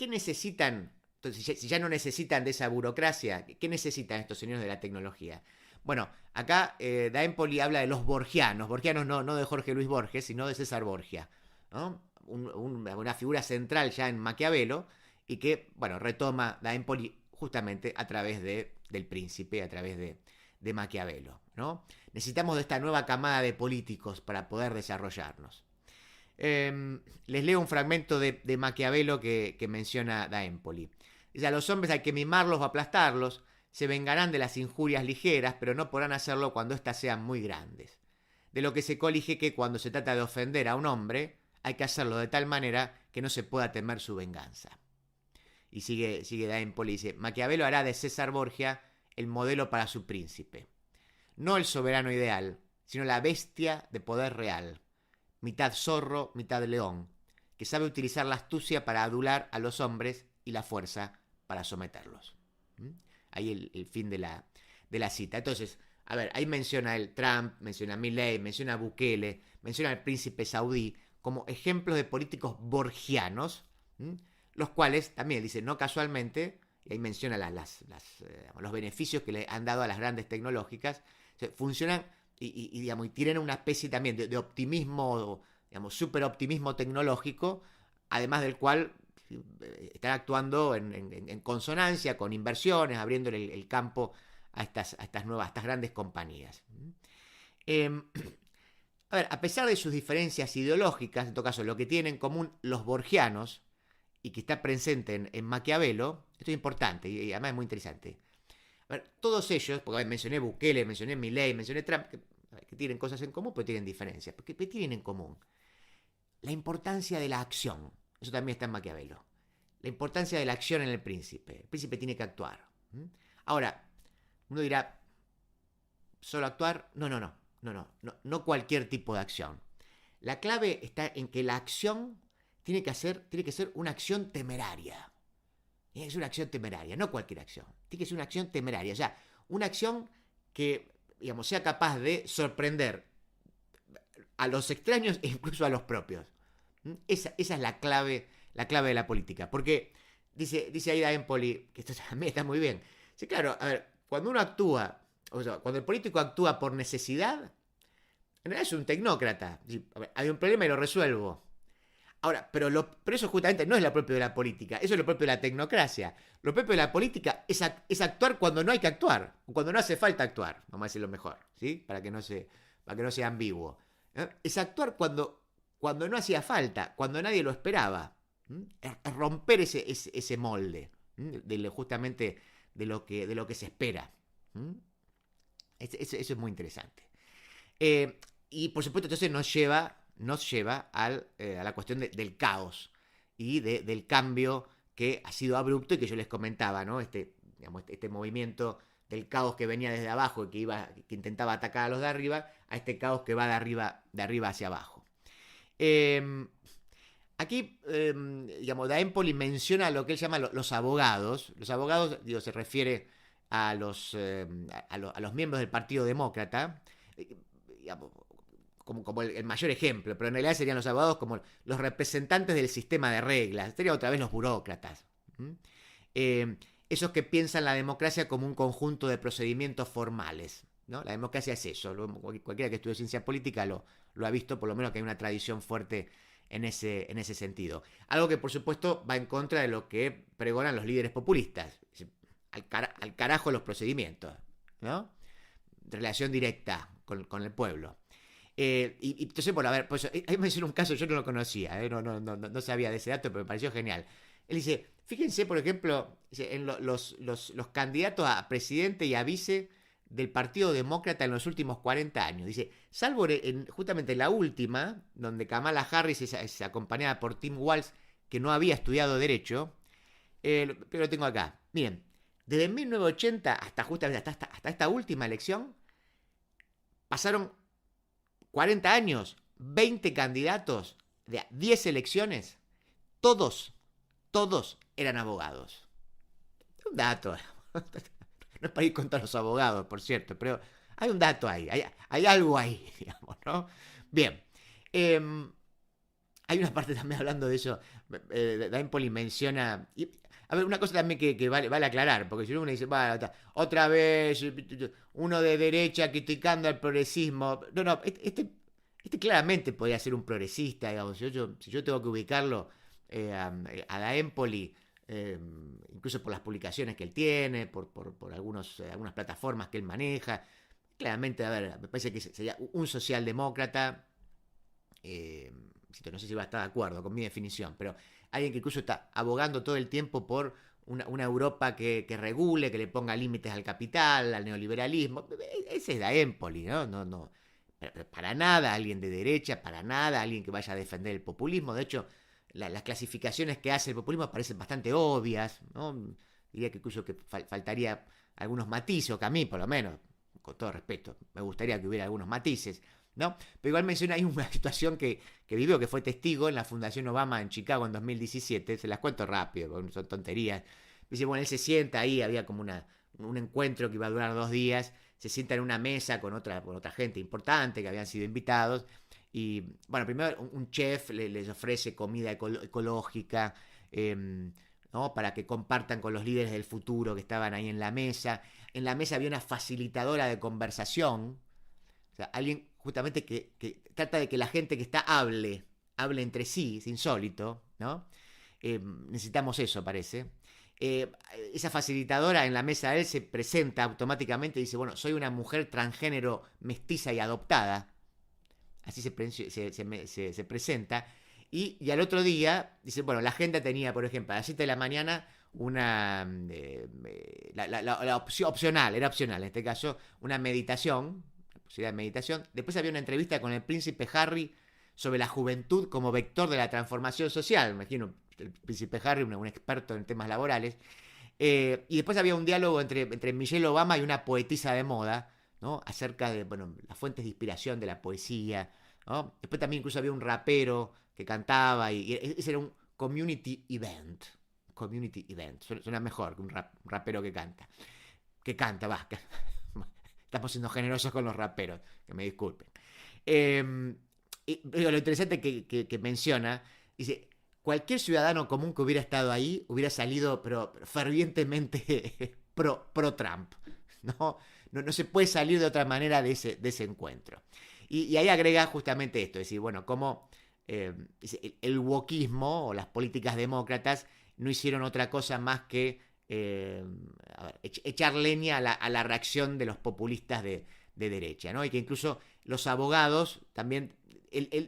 necesitan? Entonces, si ya no necesitan de esa burocracia, ¿qué necesitan estos señores de la tecnología? Bueno, acá Da Empoli habla de los borgianos no de Jorge Luis Borges, sino de César Borgia, ¿no? Una figura central ya en Maquiavelo, y que, bueno, retoma Da Empoli justamente a través del Príncipe, a través de Maquiavelo, ¿no? Necesitamos de esta nueva camada de políticos para poder desarrollarnos. Les leo un fragmento de Maquiavelo que menciona Da Empoli. Dice, a los hombres hay que mimarlos o aplastarlos, se vengarán de las injurias ligeras, pero no podrán hacerlo cuando éstas sean muy grandes. De lo que se colige que cuando se trata de ofender a un hombre, hay que hacerlo de tal manera que no se pueda temer su venganza. Y sigue Da Empoli, dice, Maquiavelo hará de César Borgia el modelo para su príncipe. No el soberano ideal, sino la bestia de poder real, mitad zorro, mitad león, que sabe utilizar la astucia para adular a los hombres y la fuerza para someterlos. Ahí el fin de la cita. Entonces, a ver, ahí menciona el Trump, menciona a Milei, menciona a Bukele, menciona al príncipe saudí como ejemplos de políticos borgianos, los cuales también, dice, no casualmente, y ahí menciona los beneficios que le han dado a las grandes tecnológicas, funcionan y tienen una especie también de optimismo, digamos, super optimismo tecnológico, además del cual están actuando en consonancia con inversiones, abriéndole el campo a estas grandes compañías. A ver, a pesar de sus diferencias ideológicas, en todo caso, lo que tienen en común los borgianos, y que está presente en Maquiavelo, esto es importante y además es muy interesante. A ver, todos ellos, porque mencioné Bukele, mencioné Milei, mencioné Trump, que tienen cosas en común, pero tienen diferencias. ¿Qué tienen en común? La importancia de la acción. Eso también está en Maquiavelo. La importancia de la acción en el príncipe. El príncipe tiene que actuar. Ahora, uno dirá, ¿solo actuar? No cualquier tipo de acción. La clave está en que la acción tiene que ser una acción temeraria. Es una acción temeraria, no cualquier acción. Tiene que ser una acción temeraria. O sea, una acción que, digamos, sea capaz de sorprender a los extraños e incluso a los propios. Esa es la clave de la política. Porque dice Aida Empoli, que esto también está muy bien. Sí, claro, a ver, cuando uno actúa, o sea, cuando el político actúa por necesidad, en realidad es un tecnócrata. A ver, hay un problema y lo resuelvo. Ahora, pero eso justamente no es lo propio de la política, eso es lo propio de la tecnocracia. Lo propio de la política es actuar cuando no hay que actuar, o cuando no hace falta actuar, vamos a decirlo mejor, ¿sí? Para que no sea ambiguo. Es actuar cuando no hacía falta, cuando nadie lo esperaba. Es romper ese molde, justamente de lo que se espera. Eso es muy interesante. Y por supuesto, entonces nos lleva a la cuestión del caos y del cambio que ha sido abrupto y que yo les comentaba, ¿no? Este movimiento del caos que venía desde abajo y que intentaba atacar a los de arriba, a este caos que va de arriba hacia abajo. Aquí, digamos, Da Empoli menciona lo que él llama los abogados. Los abogados, digo, se refiere a los miembros del Partido Demócrata, digamos, como el mayor ejemplo, pero en realidad serían los abogados como los representantes del sistema de reglas, serían otra vez los burócratas. Esos que piensan la democracia como un conjunto de procedimientos formales, ¿no? La democracia es eso, cualquiera que estudie ciencia política lo ha visto, por lo menos que hay una tradición fuerte en ese sentido. Algo que por supuesto va en contra de lo que pregonan los líderes populistas. Al carajo los procedimientos, ¿no? Relación directa con el pueblo. Y entonces, bueno, a ver, pues ahí mencionó un caso, yo no lo conocía, no sabía de ese dato, pero me pareció genial. Él dice, fíjense, por ejemplo, en los candidatos a presidente y a vice del Partido Demócrata en los últimos 40 años. Dice, salvo justamente la última, donde Kamala Harris es acompañada por Tim Walz, que no había estudiado Derecho, pero lo tengo acá. Miren, desde 1980 hasta esta última elección, pasaron 40 años, 20 candidatos de 10 elecciones, todos eran abogados. Un dato, no es para ir contra los abogados, por cierto, pero hay un dato ahí, hay algo ahí, digamos, ¿no? Bien, hay una parte también hablando de eso, Da Empoli menciona... A ver, una cosa también que vale aclarar, porque si uno dice, otra vez uno de derecha criticando al progresismo. No, este claramente podría ser un progresista, digamos. Si yo tengo que ubicarlo a Da Empoli, incluso por las publicaciones que él tiene, por algunas plataformas que él maneja, claramente, a ver, me parece que sería un socialdemócrata. No sé si va a estar de acuerdo con mi definición, pero alguien que incluso está abogando todo el tiempo por una Europa que regule, que le ponga límites al capital, al neoliberalismo. Ese es Da Empoli, ¿no? Para nada alguien de derecha, para nada alguien que vaya a defender el populismo. De hecho, las clasificaciones que hace el populismo parecen bastante obvias, ¿no? Diría que incluso que faltaría algunos matices, o que a mí, por lo menos, con todo respeto, me gustaría que hubiera algunos matices, ¿no? Pero igual menciona ahí una situación que vivió, que fue testigo en la Fundación Obama en Chicago en 2017. Se las cuento rápido, porque son tonterías. Dice, bueno, él se sienta ahí, había como un encuentro que iba a durar 2 días. Se sienta en una mesa con otra gente importante que habían sido invitados. Y, bueno, primero un chef les ofrece comida ecológica, ¿no? Para que compartan con los líderes del futuro que estaban ahí en la mesa. En la mesa había una facilitadora de conversación. O sea, alguien justamente que trata de que la gente que está hable entre sí, es insólito, ¿no? Necesitamos eso, parece. Esa facilitadora en la mesa de él se presenta automáticamente y dice, bueno, soy una mujer transgénero mestiza y adoptada. Así se presenta. Y al otro día, dice, bueno, la agenda tenía, por ejemplo, a las 7 de la mañana opcional, era opcional en este caso, una meditación, la posibilidad de meditación. Después había una entrevista con el príncipe Harry sobre la juventud como vector de la transformación social. Me imagino el príncipe Harry, un experto en temas laborales. Y después había un diálogo entre Michelle Obama y una poetisa de moda, ¿no? Acerca de las fuentes de inspiración de la poesía, ¿no? Después también incluso había un rapero que cantaba y ese era un community event. Community event. Suena mejor que un rapero que canta. Estamos siendo generosos con los raperos, que me disculpen. Y lo interesante que menciona, dice, cualquier ciudadano común que hubiera estado ahí hubiera salido pero fervientemente pro Trump, ¿no? No se puede salir de otra manera de ese encuentro. Y ahí agrega justamente esto, es decir, bueno, cómo el wokismo o las políticas demócratas no hicieron otra cosa más que echar leña a la reacción de los populistas de derecha, ¿no? Y que incluso los abogados también,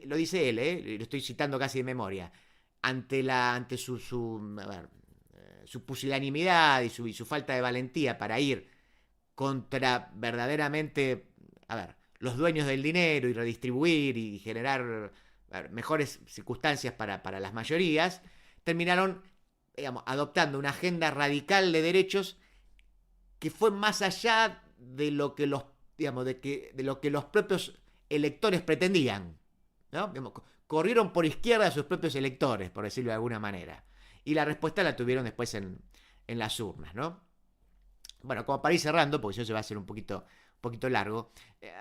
lo dice él, lo estoy citando casi de memoria, ante su pusilanimidad y su falta de valentía para ir contra verdaderamente, los dueños del dinero y redistribuir y generar mejores circunstancias para las mayorías, terminaron, digamos, adoptando una agenda radical de derechos que fue más allá de lo que los propios electores pretendían, ¿no? Digamos, corrieron por izquierda a sus propios electores, por decirlo de alguna manera. Y la respuesta la tuvieron después en las urnas, ¿no? Bueno, como para ir cerrando, porque eso se va a hacer un poquito largo,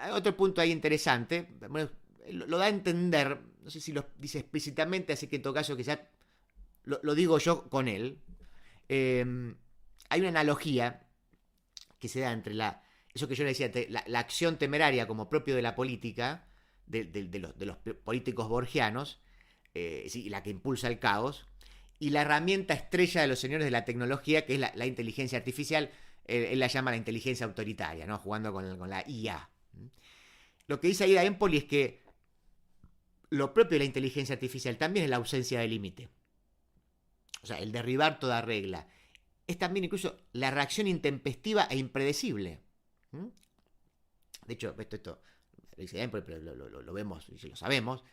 hay otro punto ahí interesante, bueno, lo da a entender, no sé si lo dice explícitamente, así que en todo caso quizás lo digo yo con él. Hay una analogía que se da entre eso que yo le decía, la acción temeraria como propio de la política, de los políticos borgianos, y la que impulsa el caos, y la herramienta estrella de los señores de la tecnología, que es la inteligencia artificial. Él la llama la inteligencia autoritaria, ¿no? Jugando con la IA. Lo que dice ahí Empoli es que lo propio de la inteligencia artificial también es la ausencia de límite. O sea, el derribar toda regla. Es también incluso la reacción intempestiva e impredecible. De hecho, esto lo dice Empoli, pero lo vemos y lo sabemos.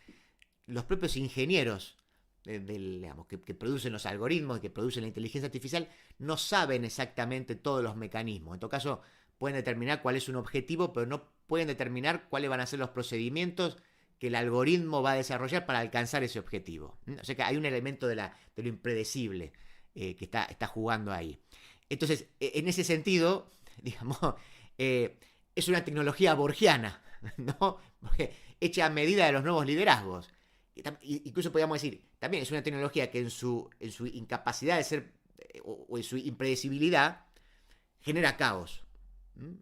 Los propios ingenieros digamos, que producen los algoritmos, que producen la inteligencia artificial, no saben exactamente todos los mecanismos. En todo caso, pueden determinar cuál es un objetivo, pero no pueden determinar cuáles van a ser los procedimientos que el algoritmo va a desarrollar para alcanzar ese objetivo. O sea que hay un elemento de lo impredecible que está jugando ahí. Entonces, en ese sentido, digamos, es una tecnología borgiana, ¿no? Porque hecha a medida de los nuevos liderazgos. Incluso podríamos decir, también es una tecnología que en su incapacidad de ser o en su impredecibilidad genera caos,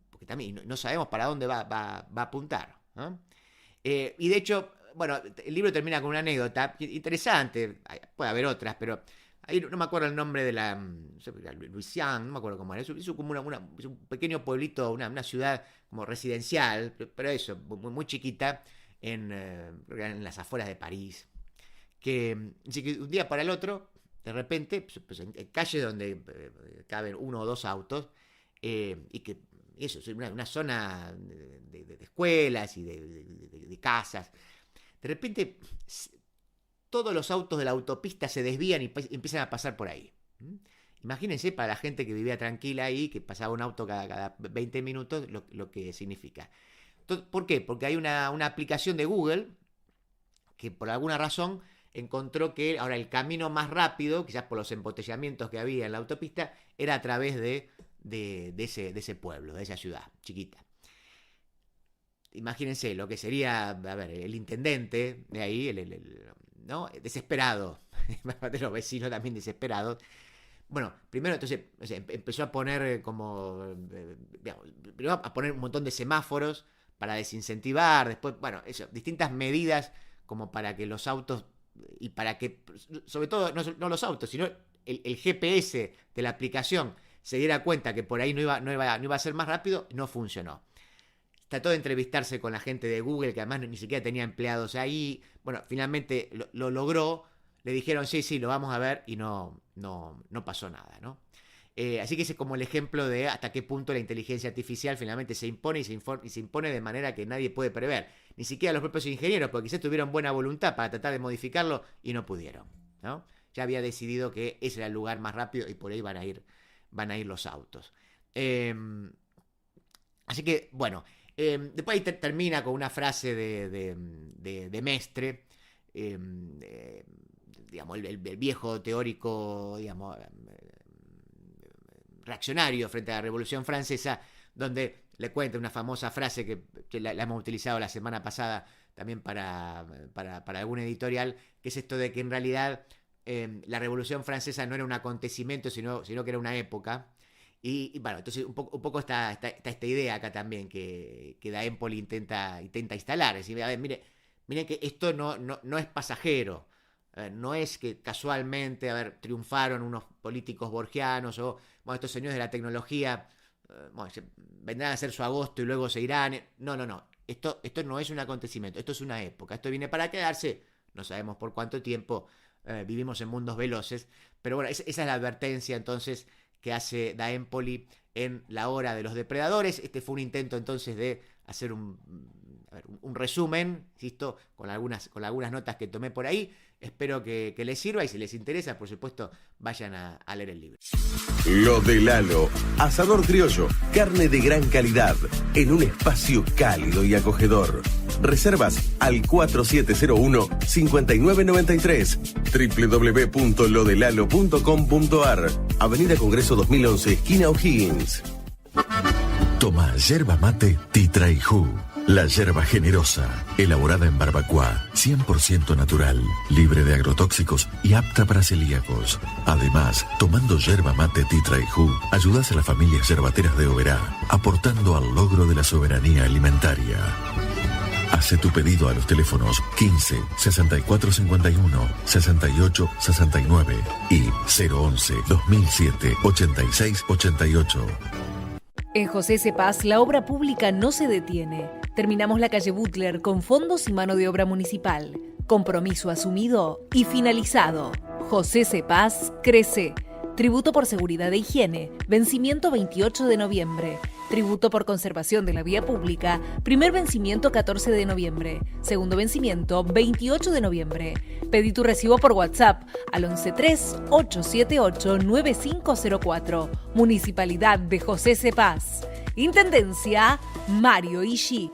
porque también no sabemos para dónde va a apuntar, ¿no? Y de hecho, bueno, el libro termina con una anécdota interesante, puede haber otras, pero ahí no me acuerdo el nombre de Louisiana, no me acuerdo cómo era, es como un pequeño pueblito, una ciudad como residencial, pero eso, muy chiquita, en las afueras de París, que un día para el otro, de repente, pues en calles donde caben uno o dos autos, y que eso es una zona de escuelas y de casas, de repente todos los autos de la autopista se desvían y empiezan a pasar por ahí. Imagínense para la gente que vivía tranquila ahí, que pasaba un auto cada 20 minutos, lo que significa. ¿Por qué? Porque hay una aplicación de Google que por alguna razón encontró que ahora el camino más rápido, quizás por los embotellamientos que había en la autopista, era a través de ese pueblo, de esa ciudad chiquita. Imagínense lo que sería, el intendente de ahí, ¿no? Desesperado, de los vecinos también desesperados. Bueno, primero entonces empezó a poner primero a poner un montón de semáforos para desincentivar, después, distintas medidas como para que los autos, y para que, sobre todo, no los autos, sino el GPS de la aplicación se diera cuenta que por ahí no iba a ser más rápido, no funcionó. Trató de entrevistarse con la gente de Google, que además ni siquiera tenía empleados ahí. Bueno, finalmente lo logró, le dijeron sí, lo vamos a ver y no pasó nada, ¿no? Así que ese es como el ejemplo de hasta qué punto la inteligencia artificial finalmente se impone y se impone de manera que nadie puede prever. Ni siquiera los propios ingenieros, porque quizás tuvieron buena voluntad para tratar de modificarlo y no pudieron, ¿no? Ya había decidido que ese era el lugar más rápido y por ahí van a ir los autos. Así que, bueno, después ahí termina con una frase de Mestre, digamos, el viejo teórico, digamos, reaccionario frente a la Revolución Francesa, donde le cuenta una famosa frase que la hemos utilizado la semana pasada también para algún editorial, que es esto de que en realidad la Revolución Francesa no era un acontecimiento, sino que era una época. Y bueno, entonces un poco está esta idea acá también que Da Empoli intenta instalar. Es decir, a ver, miren que esto no es pasajero. No es que casualmente, triunfaron unos políticos borgianos o estos señores de la tecnología vendrán a hacer su agosto y luego se irán. No. Esto no es un acontecimiento, esto es una época. Esto viene para quedarse, no sabemos por cuánto tiempo. Vivimos en mundos veloces. Pero bueno, esa es la advertencia entonces que hace Da Empoli en La Hora de los Depredadores. Este fue un intento entonces de hacer un resumen, insisto, con algunas notas que tomé por ahí. Espero que les sirva y si les interesa, por supuesto, vayan a leer el libro. Lo de Lalo, asador criollo, carne de gran calidad, en un espacio cálido y acogedor. Reservas al 4701-5993, www.lodelalo.com.ar, Avenida Congreso 2011, esquina O'Higgins. Toma yerba mate Titraijú. La yerba generosa, elaborada en barbacoa, 100% natural, libre de agrotóxicos y apta para celíacos. Además, tomando yerba mate Titraijú, ayudas a las familias yerbateras de Oberá, aportando al logro de la soberanía alimentaria. Hace tu pedido a los teléfonos 15 64 51 68 69 y 011 2007 86 88. En José Cepaz, la obra pública no se detiene. Terminamos la calle Butler con fondos y mano de obra municipal. Compromiso asumido y finalizado. José Cepaz crece. Tributo por seguridad e higiene. Vencimiento 28 de noviembre. Tributo por conservación de la vía pública. Primer vencimiento 14 de noviembre. Segundo vencimiento 28 de noviembre. Pedí tu recibo por WhatsApp al 113-878-9504. Municipalidad de José Cepaz. Intendencia Mario Ishii.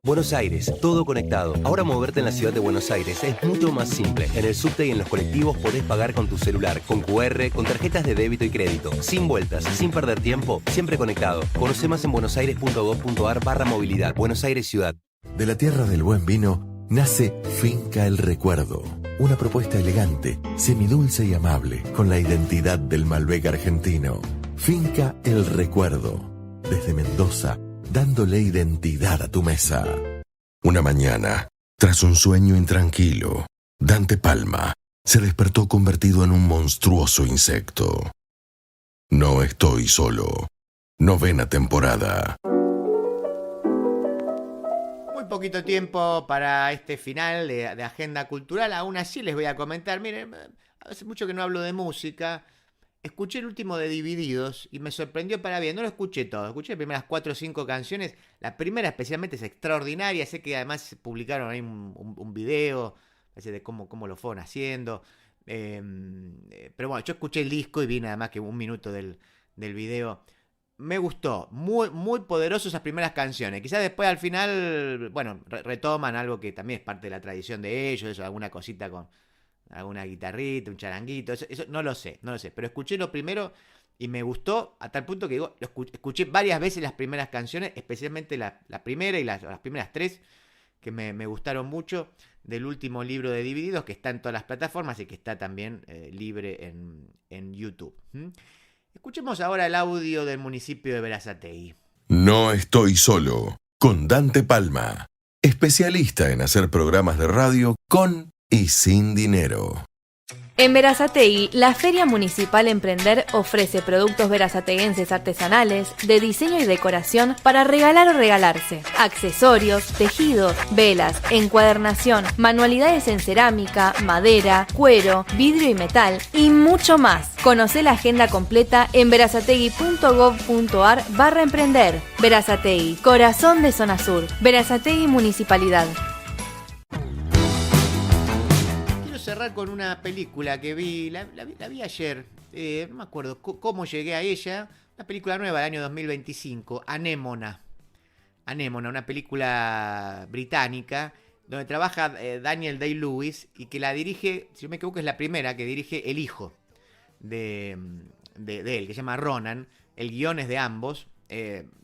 Buenos Aires, todo conectado. Ahora moverte en la ciudad de Buenos Aires es mucho más simple. En el subte y en los colectivos podés pagar con tu celular, con QR, con tarjetas de débito y crédito. Sin vueltas, sin perder tiempo, siempre conectado. Conoce más en buenosaires.gov.ar/movilidad. Buenos Aires Ciudad. De la tierra del buen vino nace Finca El Recuerdo. Una propuesta elegante, semidulce y amable, con la identidad del Malbec argentino. Finca El Recuerdo. Desde Mendoza, dándole identidad a tu mesa. Una mañana, tras un sueño intranquilo, Dante Palma se despertó convertido en un monstruoso insecto. No estoy solo. 9ª temporada. Muy poquito tiempo para este final de Agenda Cultural. Aún así les voy a comentar. Miren, hace mucho que no hablo de música. Escuché el último de Divididos y me sorprendió para bien. No lo escuché todo, escuché las primeras 4 o 5 canciones. La primera especialmente es extraordinaria. Sé que además publicaron ahí un video de cómo lo fueron haciendo. Pero bueno, yo escuché el disco y vi nada más que un minuto del video. Me gustó, muy, muy poderoso esas primeras canciones. Quizás después al final, bueno, retoman algo que también es parte de la tradición de ellos, eso, alguna cosita con alguna guitarrita, un charanguito, eso no lo sé, pero escuché lo primero y me gustó a tal punto que digo, escuché varias veces las primeras canciones, especialmente la primera y las primeras 3, que me gustaron mucho, del último libro de Divididos, que está en todas las plataformas y que está también libre en YouTube. Escuchemos ahora el audio del municipio de Berazategui. No estoy solo, con Dante Palma, especialista en hacer programas de radio con y sin dinero. En Berazategui, la Feria Municipal Emprender ofrece productos berazateguenses artesanales de diseño y decoración para regalar o regalarse. Accesorios, tejidos, velas, encuadernación, manualidades en cerámica, madera, cuero, vidrio y metal y mucho más. Conoce la agenda completa en berazategui.gov.ar/emprender. Berazategui, corazón de Zona Sur. Berazategui Municipalidad. Cerrar con una película que vi, la vi ayer, no me acuerdo cómo llegué a ella, una película nueva del año 2025, Anémona, una película británica donde trabaja Daniel Day-Lewis y que la dirige, si no me equivoco es la primera que dirige el hijo de él, que se llama Ronan. El guión es de ambos.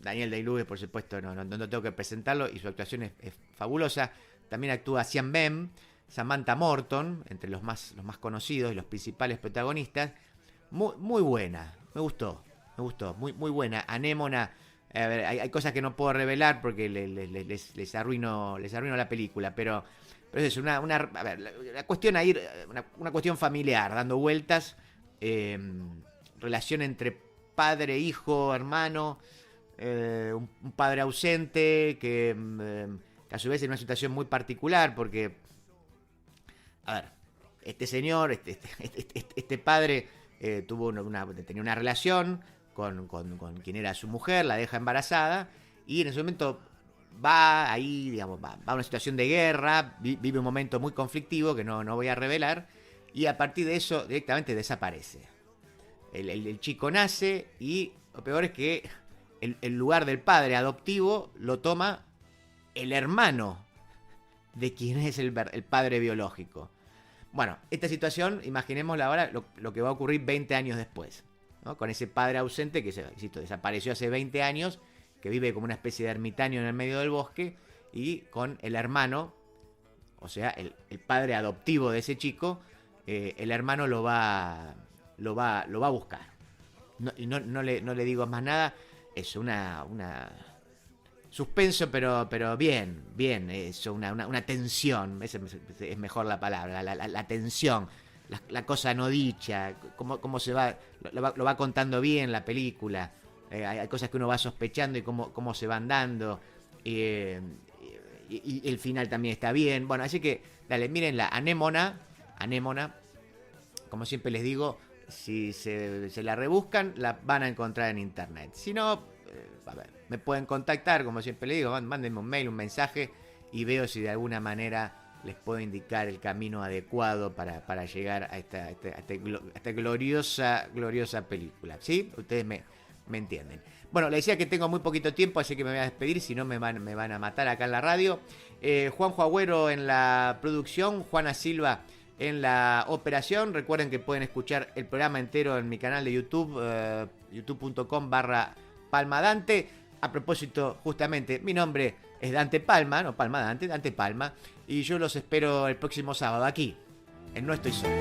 Daniel Day-Lewis, por supuesto, no tengo que presentarlo y su actuación es fabulosa. También actúa Sean Penn, Samantha Morton, entre los más conocidos y los principales protagonistas. Muy buena, me gustó, muy buena. Anémona, a ver, hay cosas que no puedo revelar porque les arruino la película, pero es una cuestión ahí, una cuestión familiar, dando vueltas, relación entre padre, hijo, hermano, un padre ausente que a su vez en una situación muy particular porque, a ver, este señor, este padre tenía una relación con quien era su mujer, la deja embarazada y en ese momento va ahí, digamos, va a una situación de guerra, vive un momento muy conflictivo que no voy a revelar y a partir de eso directamente desaparece. El chico nace y lo peor es que el lugar del padre adoptivo lo toma el hermano de quien es el padre biológico. Bueno, esta situación, imaginémosla ahora lo que va a ocurrir 20 años después, ¿no? Con ese padre ausente que desapareció hace 20 años, que vive como una especie de ermitaño en el medio del bosque, y con el hermano, o sea, el padre adoptivo de ese chico, el hermano lo va a buscar. No le digo más nada, es una suspenso, pero bien, eso, una tensión, es mejor la palabra, la tensión, la cosa no dicha, cómo se va, lo va contando bien la película, hay cosas que uno va sospechando y cómo se van dando, y el final también está bien, bueno, así que, dale, miren la Anémona, como siempre les digo, si se la rebuscan, la van a encontrar en internet, si no, a ver, me pueden contactar, como siempre le digo, mándenme un mail, un mensaje y veo si de alguna manera les puedo indicar el camino adecuado para llegar a esta gloriosa película, ¿sí? Ustedes me entienden. Bueno, les decía que tengo muy poquito tiempo, así que me voy a despedir, si no me van a matar acá en la radio. Juanjo Agüero en la producción, Juana Silva en la operación. Recuerden que pueden escuchar el programa entero en mi canal de YouTube, youtube.com/PalmaDante. A propósito, justamente, mi nombre es Dante Palma, no Palma Dante, Dante Palma, y yo los espero el próximo sábado aquí, en No Estoy Solo.